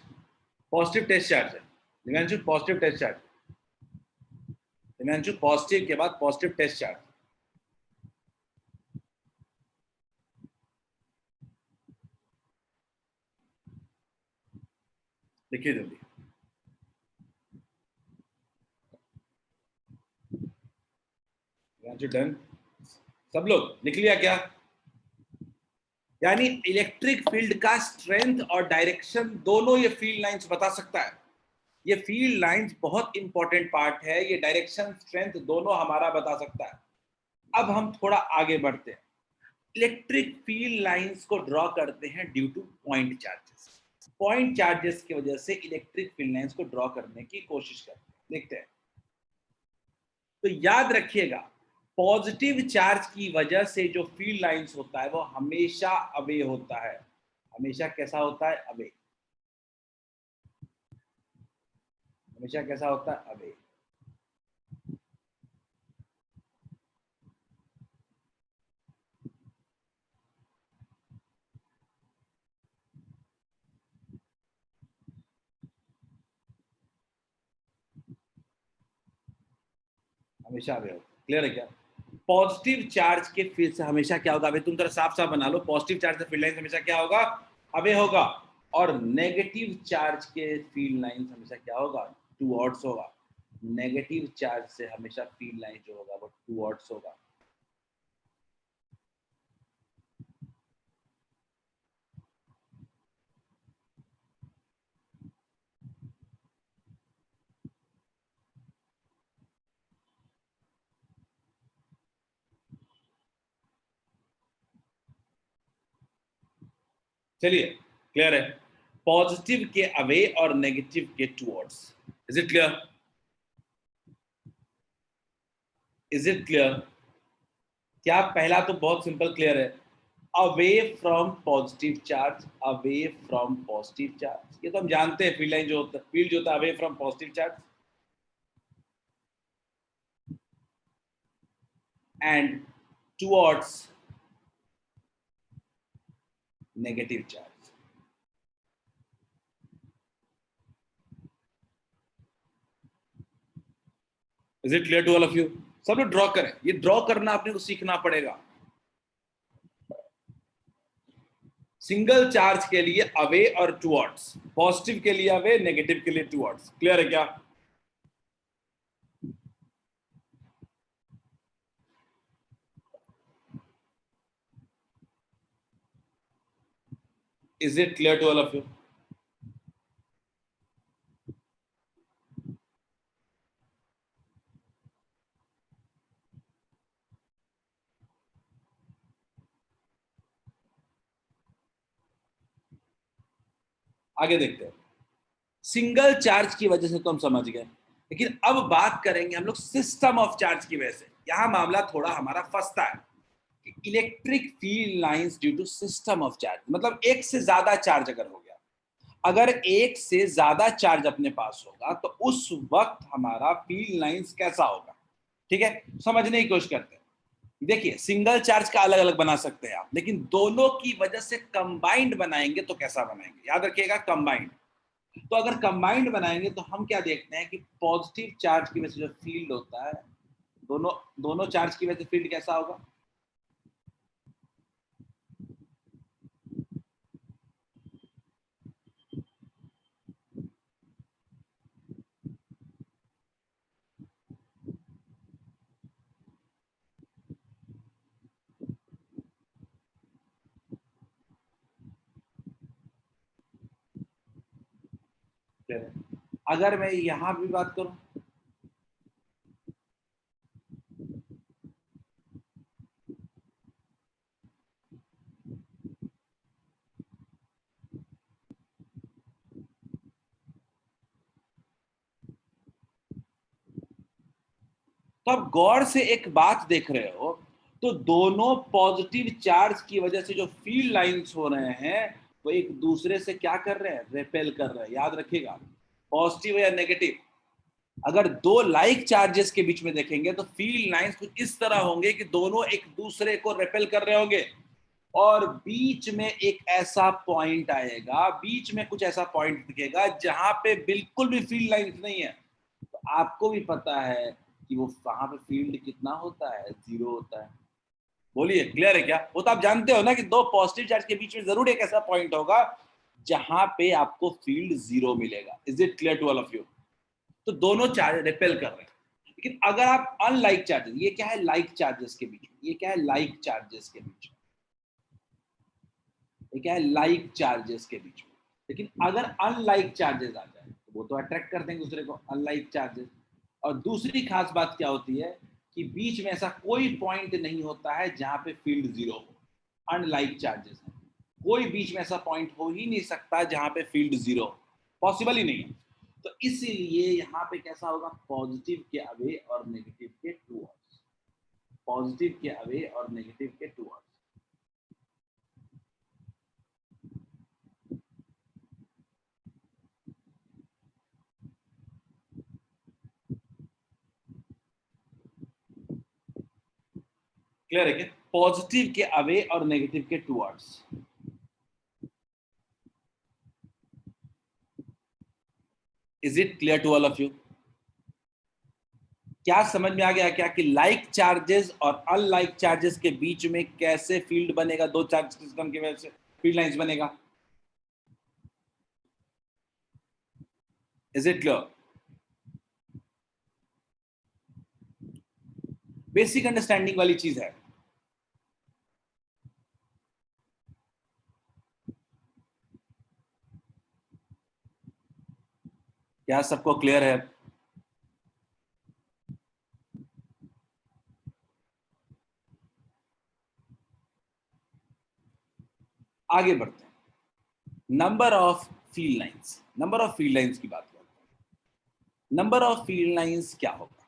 Positive test charge है Divyanshu, positive test charge. Divyanshu positive के बाद पॉजिटिव टेस्ट चार्ज लिखिए जल्दी। दिव्यांशु डन? सब लोग लिख लिया क्या? यानी इलेक्ट्रिक फील्ड का स्ट्रेंथ और डायरेक्शन दोनों ये फील्ड लाइंस बता सकता है। ये फील्ड लाइंस बहुत इंपॉर्टेंट पार्ट है, ये डायरेक्शन स्ट्रेंथ दोनों हमारा बता सकता है। अब हम थोड़ा आगे बढ़ते हैं। इलेक्ट्रिक फील्ड लाइंस को ड्रॉ करते हैं due two point charges. Point charges की वजह से इलेक्ट्रिक फील्ड लाइंस को ड्रॉ करने की कोशिश करते हैं। देखते हैं। तो याद रखिएगा, पॉजिटिव चार्ज की वजह से जो फील्ड लाइंस होता है वो हमेशा अवे होता है। हमेशा कैसा होता है? अवे। हमेशा कैसा होता है? अवे। हमेशा अवे होता है। क्लियर है क्या? पॉजिटिव चार्ज के फील्ड से हमेशा क्या होगा? अभी तुम थोड़ा साफ साफ बना लो। पॉजिटिव चार्ज से फील्ड लाइन हमेशा क्या होगा? अवे होगा। और नेगेटिव चार्ज के फील्ड लाइन हमेशा क्या होगा? टूवर्ड्स होगा। नेगेटिव चार्ज से हमेशा फील्ड लाइन जो होगा वो टूवर्ड्स होगा। चलिए, क्लियर है? पॉजिटिव के अवे और नेगेटिव के towards. Is it clear? Is it clear? क्या पहला तो बहुत सिंपल क्लियर है, away from positive charge, away from positive charge, ये तो हम जानते हैं। फील्ड लाइन जो होता है, फील्ड जो होता है away from positive charge and towards negative charge. Is it clear to all of you? सब लोग ड्रॉ करें। ये ड्रॉ करना आपने को सीखना पड़ेगा। सिंगल चार्ज के लिए अवे और टुवर्ड्स, पॉजिटिव के लिए अवे, नेगेटिव के लिए टुवर्ड्स। क्लियर है क्या? Is it clear to all of you? आगे देखते हैं। सिंगल चार्ज की वजह से तो हम समझ गए, लेकिन अब बात करेंगे हम लोग सिस्टम ऑफ चार्ज की वजह से। यहां मामला थोड़ा हमारा फंसता है कि electric field lines due to system of charge, मतलब एक से ज्यादा चार्ज अगर हो गया, अगर एक से ज्यादा चार्ज अपने पास होगा तो उस वक्त हमारा फील्ड लाइंस कैसा होगा? ठीक है, समझने की कोशिश करते हैं। देखिए, सिंगल चार्ज का अलग अलग बना सकते हैं आप, लेकिन दोनों की वजह से कंबाइंड बनाएंगे तो कैसा बनाएंगे? याद रखिएगा, कंबाइंड। तो अगर कंबाइंड बनाएंगे तो हम क्या देखते हैं कि पॉजिटिव चार्ज की वजह से जो फील्ड होता है, दोनों दोनों चार्ज की वजह से फील्ड कैसा होगा? अगर मैं यहां भी बात करूं, तो आप गौर से एक बात देख रहे हो, तो दोनों पॉजिटिव चार्ज की वजह से जो फील्ड लाइंस हो रहे हैं वो एक दूसरे से क्या कर रहे हैं, रिपेल कर रहे हैं। याद रखिएगा, पॉजिटिव या नेगेटिव। अगर दो लाइक चार्जेस के बीच में देखेंगे तो फील्ड लाइंस कुछ इस तरह होंगे कि दोनों एक दूसरे को रिपेल कर रहे होंगे, और बीच में एक ऐसा पॉइंट आएगा, बीच में कुछ ऐसा पॉइंट दिखेगा जहां पे बिल्कुल भी फील्ड लाइंस नहीं है। तो आपको भी पता है कि वो वहां पे फील्ड कितना होता है, 0 होता है। बोलिए, क्लियर है क्या? वो तो आप जानते हो ना कि दो पॉजिटिव चार्ज के बीच में जरूर एक ऐसा पॉइंट होगा जहां पे आपको फील्ड 0 मिलेगा। Is it clear to all of you? तो दोनों चार्ज रिपेल कर रहे हैं। लेकिन अगर आप अनलाइक चार्जेस, ये क्या है, लाइक चार्जेस के बीच में, ये क्या है, लाइक चार्जेस के बीच में, ये क्या है, लाइक चार्जेस के बीच में। लेकिन अगर अनलाइक चार्जेस आ जाए तो वो तो अट्रैक्ट कर देंगे दूसरे को, अनलाइक चार्जेस। और दूसरी खास बात क्या होती है कि बीच में ऐसा कोई पॉइंट नहीं होता है जहां पे फील्ड 0 हो। अनलाइक चार्जेस है, कोई बीच में ऐसा पॉइंट हो ही नहीं सकता जहां पे फील्ड 0 हो, पॉसिबल ही नहीं है। तो इसीलिए यहाँ पे कैसा होगा, पॉजिटिव के अवे और नेगेटिव के टूवर्ड्स, पॉजिटिव के अवे और नेगेटिव के टूवर्ड्स। क्लियर है क्या? पॉजिटिव के अवे और नेगेटिव के towards. Is it clear to all of you? क्या समझ में आ गया क्या कि लाइक चार्जेस और अनलाइक चार्जेस के बीच में कैसे फील्ड बनेगा, दो चार्ज सिस्टम की वजह से फील्ड लाइंस बनेगा। Is it clear? Basic understanding वाली चीज है। क्या सबको क्लियर है? आगे बढ़ते हैं। Number of field lines, number of field lines की बात करते हैं। नंबर ऑफ फील्ड लाइंस क्या होगा?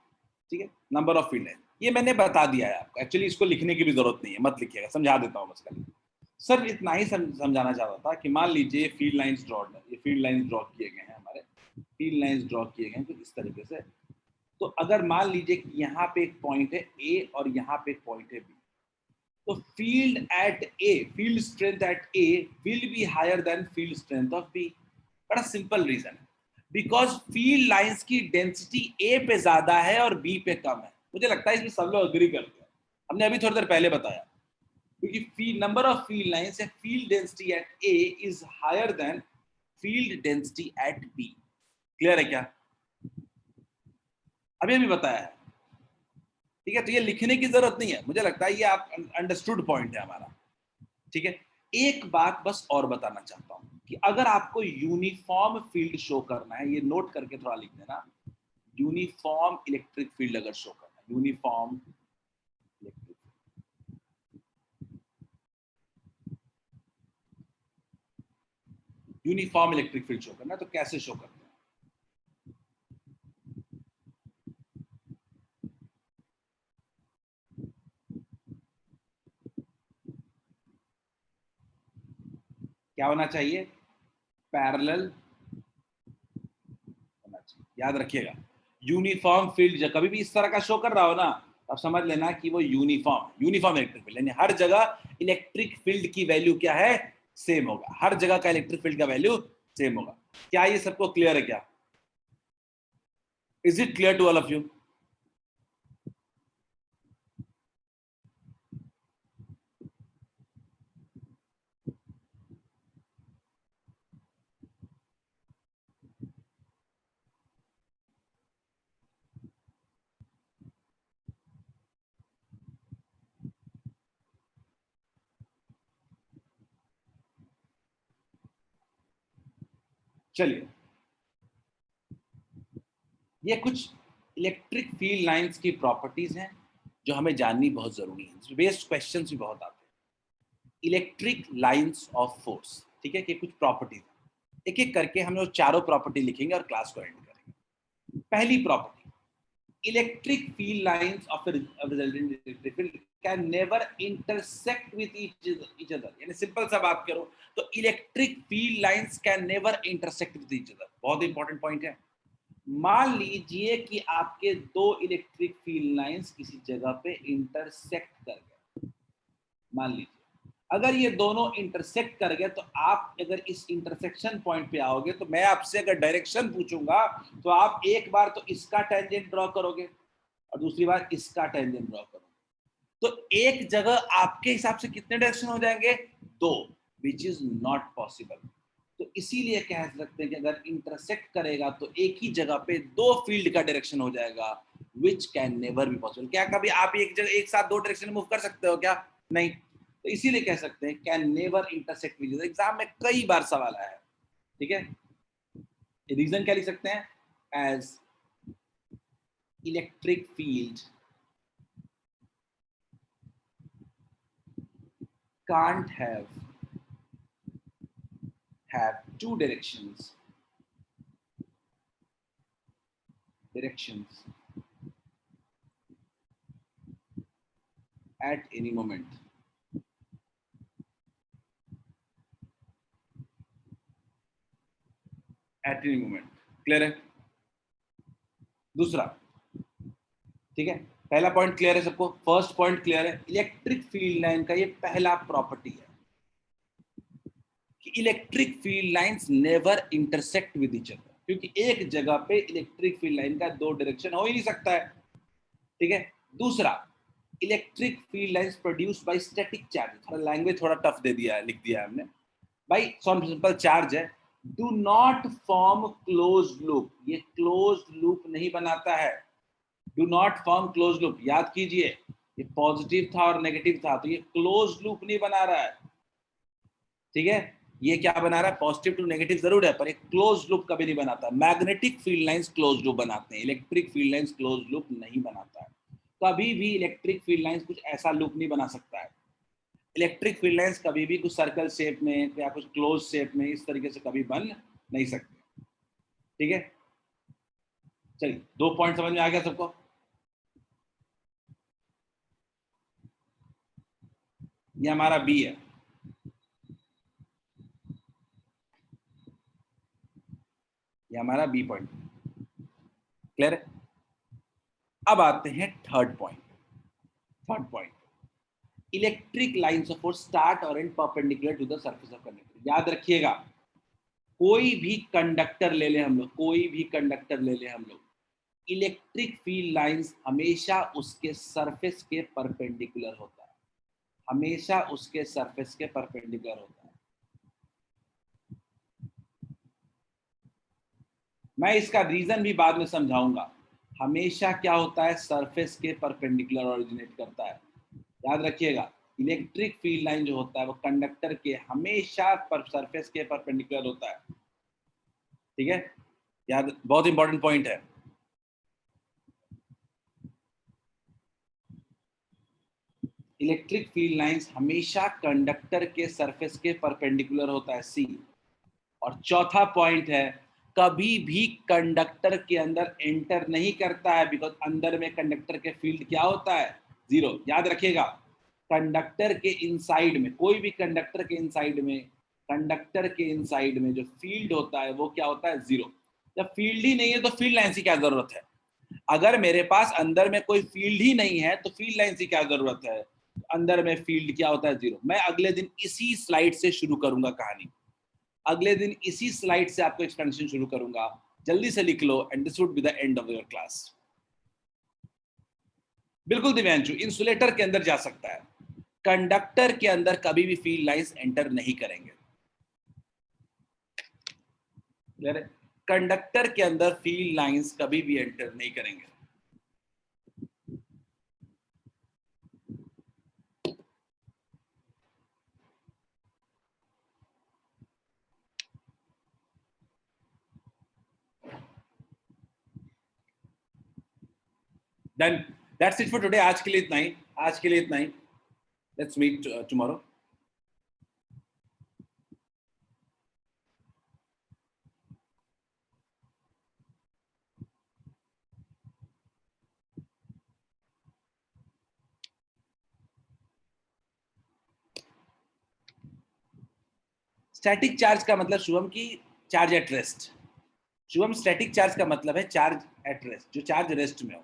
ठीक है, नंबर ऑफ फील्ड लाइंस ये मैंने बता दिया है आपको, एक्चुअली इसको लिखने की भी जरूरत नहीं है, मत लिखिएगा, समझा देता हूं बस खाली। सर इतना ही समझाना चाहता था कि मान लीजिए फील्ड लाइंस ड्रॉ, ये फील्ड लाइंस ड्रॉ किए गए हैं, हमारे फील्ड लाइंस ड्रॉ किए गए हैं कुछ इस तरीके से। तो अगर मान लीजिए कि यहाँ पे एक पॉइंट है ए और यहाँ पे एक पॉइंट है बी, तो field at A, field strength at A will be higher than field strength of B. बड़ा सिंपल रीजन है, बिकॉज फील्ड लाइंस की डेंसिटी ए पे ज्यादा है और बी पे कम है। मुझे लगता है इसमें सब लोग अग्री करते हैं, हमने अभी थोड़ी देर पहले बताया, क्योंकि नंबर ऑफ फील्ड लाइंस या field density at A is higher than field density at B. Clear है क्या? अभी अभी बताया है, ठीक है। तो ये लिखने की जरूरत नहीं है, मुझे लगता है ये आप अंडरस्टूड पॉइंट है हमारा, ठीक है। एक बात बस और बताना चाहता हूं कि अगर आपको यूनिफॉर्म फील्ड शो करना है, ये नोट करके थोड़ा लिख देना, यूनिफॉर्म इलेक्ट्रिक फील्ड अगर शो करना है, uniform electric, uniform electric field show करना है, तो कैसे शो करते हैं? क्या होना चाहिए? पैरेलल होना चाहिए। याद रखिएगा, यूनिफॉर्म फील्ड जब कभी भी इस तरह का शो कर रहा हो ना, आप समझ लेना कि वो यूनिफॉर्म यूनिफॉर्म इलेक्ट्रिक फील्ड, यानी हर जगह इलेक्ट्रिक फील्ड की वैल्यू क्या है, सेम होगा, हर जगह का इलेक्ट्रिक फील्ड का वैल्यू सेम होगा। क्या ये सबको क्लियर है क्या? Is it clear to all of you? चलिए, ये कुछ इलेक्ट्रिक फील्ड लाइंस की प्रॉपर्टीज हैं जो हमें जाननी बहुत जरूरी है, बेस्ड क्वेश्चन भी बहुत आते हैं। इलेक्ट्रिक लाइंस ऑफ फोर्स, ठीक है, कि कुछ प्रॉपर्टीज, एक एक करके हम लोग चारों प्रॉपर्टी लिखेंगे और क्लास को एंड करेंगे। पहली property, electric field lines of resultant electric field can never intersect with each other. यानी सिंपल सा बात करो तो electric field lines can never intersect with each other. बहुत इंपॉर्टेंट पॉइंट है। मान लीजिए कि आपके दो इलेक्ट्रिक फील्ड लाइंस किसी जगह पे इंटरसेक्ट कर गए। मान लीजिए अगर ये दोनों इंटरसेक्ट कर गए तो आप अगर इस इंटरसेक्शन पॉइंट पे आओगे तो मैं आपसे अगर डायरेक्शन पूछूंगा तो आप एक बार तो इसका टेंजेंट ड्रॉ करोगे और दूसरी बार इसका टेंजेंट ड्रॉ करोगे। तो एक जगह आपके हिसाब से कितने डायरेक्शन हो जाएंगे? दो, विच इज नॉट पॉसिबल। तो इसीलिए कह सकते हैं कि अगर इंटरसेक्ट करेगा तो एक ही जगह पे दो फील्ड का डायरेक्शन हो जाएगा, which can never be possible. क्या कभी आप एक जगह एक साथ दो डायरेक्शन मूव कर सकते हो क्या? नहीं। तो इसीलिए कह सकते हैं can never intersect with. Exam में कई बार सवाल आया है, ठीक है। रीजन क्या लिख सकते हैं? As electric field can't have two directions at any moment। at any moment। Clear है? दूसरा, ठीक है, पहला पॉइंट क्लियर है सबको? फर्स्ट पॉइंट क्लियर है? इलेक्ट्रिक फील्ड लाइन का ये पहला प्रॉपर्टी है कि electric field lines never intersect with each other, क्योंकि एक जगह पे इलेक्ट्रिक फील्ड लाइन का दो डायरेक्शन हो ही नहीं सकता है, ठीक है। दूसरा, electric field lines produced by static charge. थोड़ा लैंग्वेज थोड़ा टफ दे दिया है, लिख दिया है हमने भाई। सिंपल चार्ज है, do not form closed loop. ये क्लोज्ड लूप नहीं बनाता है। Do not form close loop, याद कीजिए ये पॉजिटिव था और नेगेटिव था, तो ये क्लोज लूप नहीं बना रहा है, ठीक है। ये क्या बना रहा है? पॉजिटिव टू नेगेटिव जरूर है, पर एक क्लोज लूप कभी नहीं बनाता। Magnetic field lines close loop बनाते हैं, electric field lines close loop नहीं बनाता है। कभी भी इलेक्ट्रिक फील्ड लाइंस कुछ ऐसा लूप नहीं बना सकता है। इलेक्ट्रिक फील्ड लाइंस कभी भी कुछ सर्कल शेप में या कुछ क्लोज शेप में इस तरीके से कभी बन नहीं सकते, ठीक है। चलिए, दो पॉइंट समझ में आ गया सबको? ये हमारा बी है, ये हमारा बी पॉइंट, क्लियर है। अब आते हैं third point. Third point, electric lines of force start और end perpendicular to the surface of conductor. याद रखिएगा, कोई भी कंडक्टर ले ले हम लोग, कोई भी कंडक्टर ले ले हम लोग, इलेक्ट्रिक फील्ड लाइंस हमेशा उसके सरफेस के परपेंडिकुलर होता है, हमेशा उसके सरफेस के परपेंडिकुलर होता है। मैं इसका रीजन भी बाद में समझाऊंगा। हमेशा क्या होता है? सरफेस के परपेंडिकुलर ओरिजिनेट करता है। याद रखिएगा, इलेक्ट्रिक फील्ड लाइन जो होता है वो कंडक्टर के हमेशा सरफेस के परपेंडिकुलर होता है, ठीक है। याद, बहुत इंपॉर्टेंट पॉइंट है। इलेक्ट्रिक फील्ड लाइंस हमेशा कंडक्टर के सरफेस के परपेंडिकुलर होता है, सी। और चौथा पॉइंट है, कभी भी कंडक्टर के अंदर एंटर नहीं करता है, बिकॉज अंदर में कंडक्टर के फील्ड क्या होता है? जीरो। याद रखिएगा, कंडक्टर के इनसाइड में, कोई भी कंडक्टर के इनसाइड में, कंडक्टर के इनसाइड में जो फील्ड होता है वो क्या होता है? जीरो। जब फील्ड ही नहीं है तो फील्ड लाइन की क्या जरूरत है? अगर मेरे पास अंदर में कोई फील्ड ही नहीं है तो फील्ड लाइन की क्या जरूरत है? अंदर में फील्ड क्या होता है? जीरो। मैं अगले दिन इसी स्लाइड से शुरू करूंगा कहानी, अगले दिन इसी स्लाइड से आपको एक्सप्लेनेशन शुरू करूंगा। जल्दी से लिख लो, and this would be the end of your class. बिल्कुल दिव्यांशु, इंसुलेटर के अंदर जा सकता है, कंडक्टर के अंदर कभी भी फील्ड लाइंस एंटर नहीं करेंगे, क्लियर है? कंडक्टर के अंदर फील्ड लाइंस कभी भी एंटर नहीं करेंगे। Done, that's it for today. आज के लिए इतना ही, आज के लिए इतना ही। Let's meet tomorrow. Static charge का मतलब शुभम की charge at rest. Shubham static charge का मतलब है चार्ज एट रेस्ट, जो चार्ज रेस्ट में हो।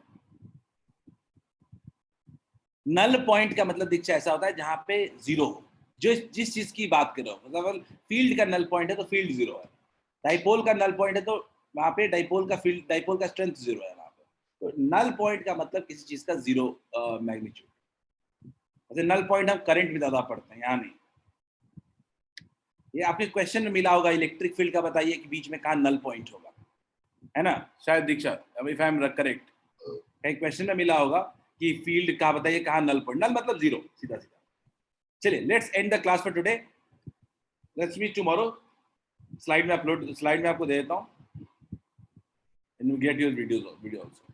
नल पॉइंट का मतलब दीक्षा ऐसा होता है जहां पे जीरो हो, जो जिस चीज की बात कर रहे हो। मतलब फील्ड का नल पॉइंट है तो फील्ड जीरो है, डाइपोल का नल पॉइंट है तो वहां पे डाइपोल का फील्ड, डाइपोल का स्ट्रेंथ जीरो है वहां पे। तो नल पॉइंट का मतलब किसी चीज का जीरो मैग्नीट्यूड। जैसे नल पॉइंट हम करंट में ज्यादा पढ़ते हैं, यहाँ नहीं। ये आपके क्वेश्चन में मिला होगा, इलेक्ट्रिक फील्ड का बताइए कि बीच में कहाँ नल पॉइंट होगा, है ना शायद दीक्षा, इफ आई एम करेक्ट। कहीं क्वेश्चन में मिला होगा कि फील्ड का बताइए कहाँ नल पॉइंट, नल मतलब जीरो, सीधा सीधा। चलिए let's end the class for today, let's meet tomorrow. Slide में आपको दे देता हूँ, and we get your video also.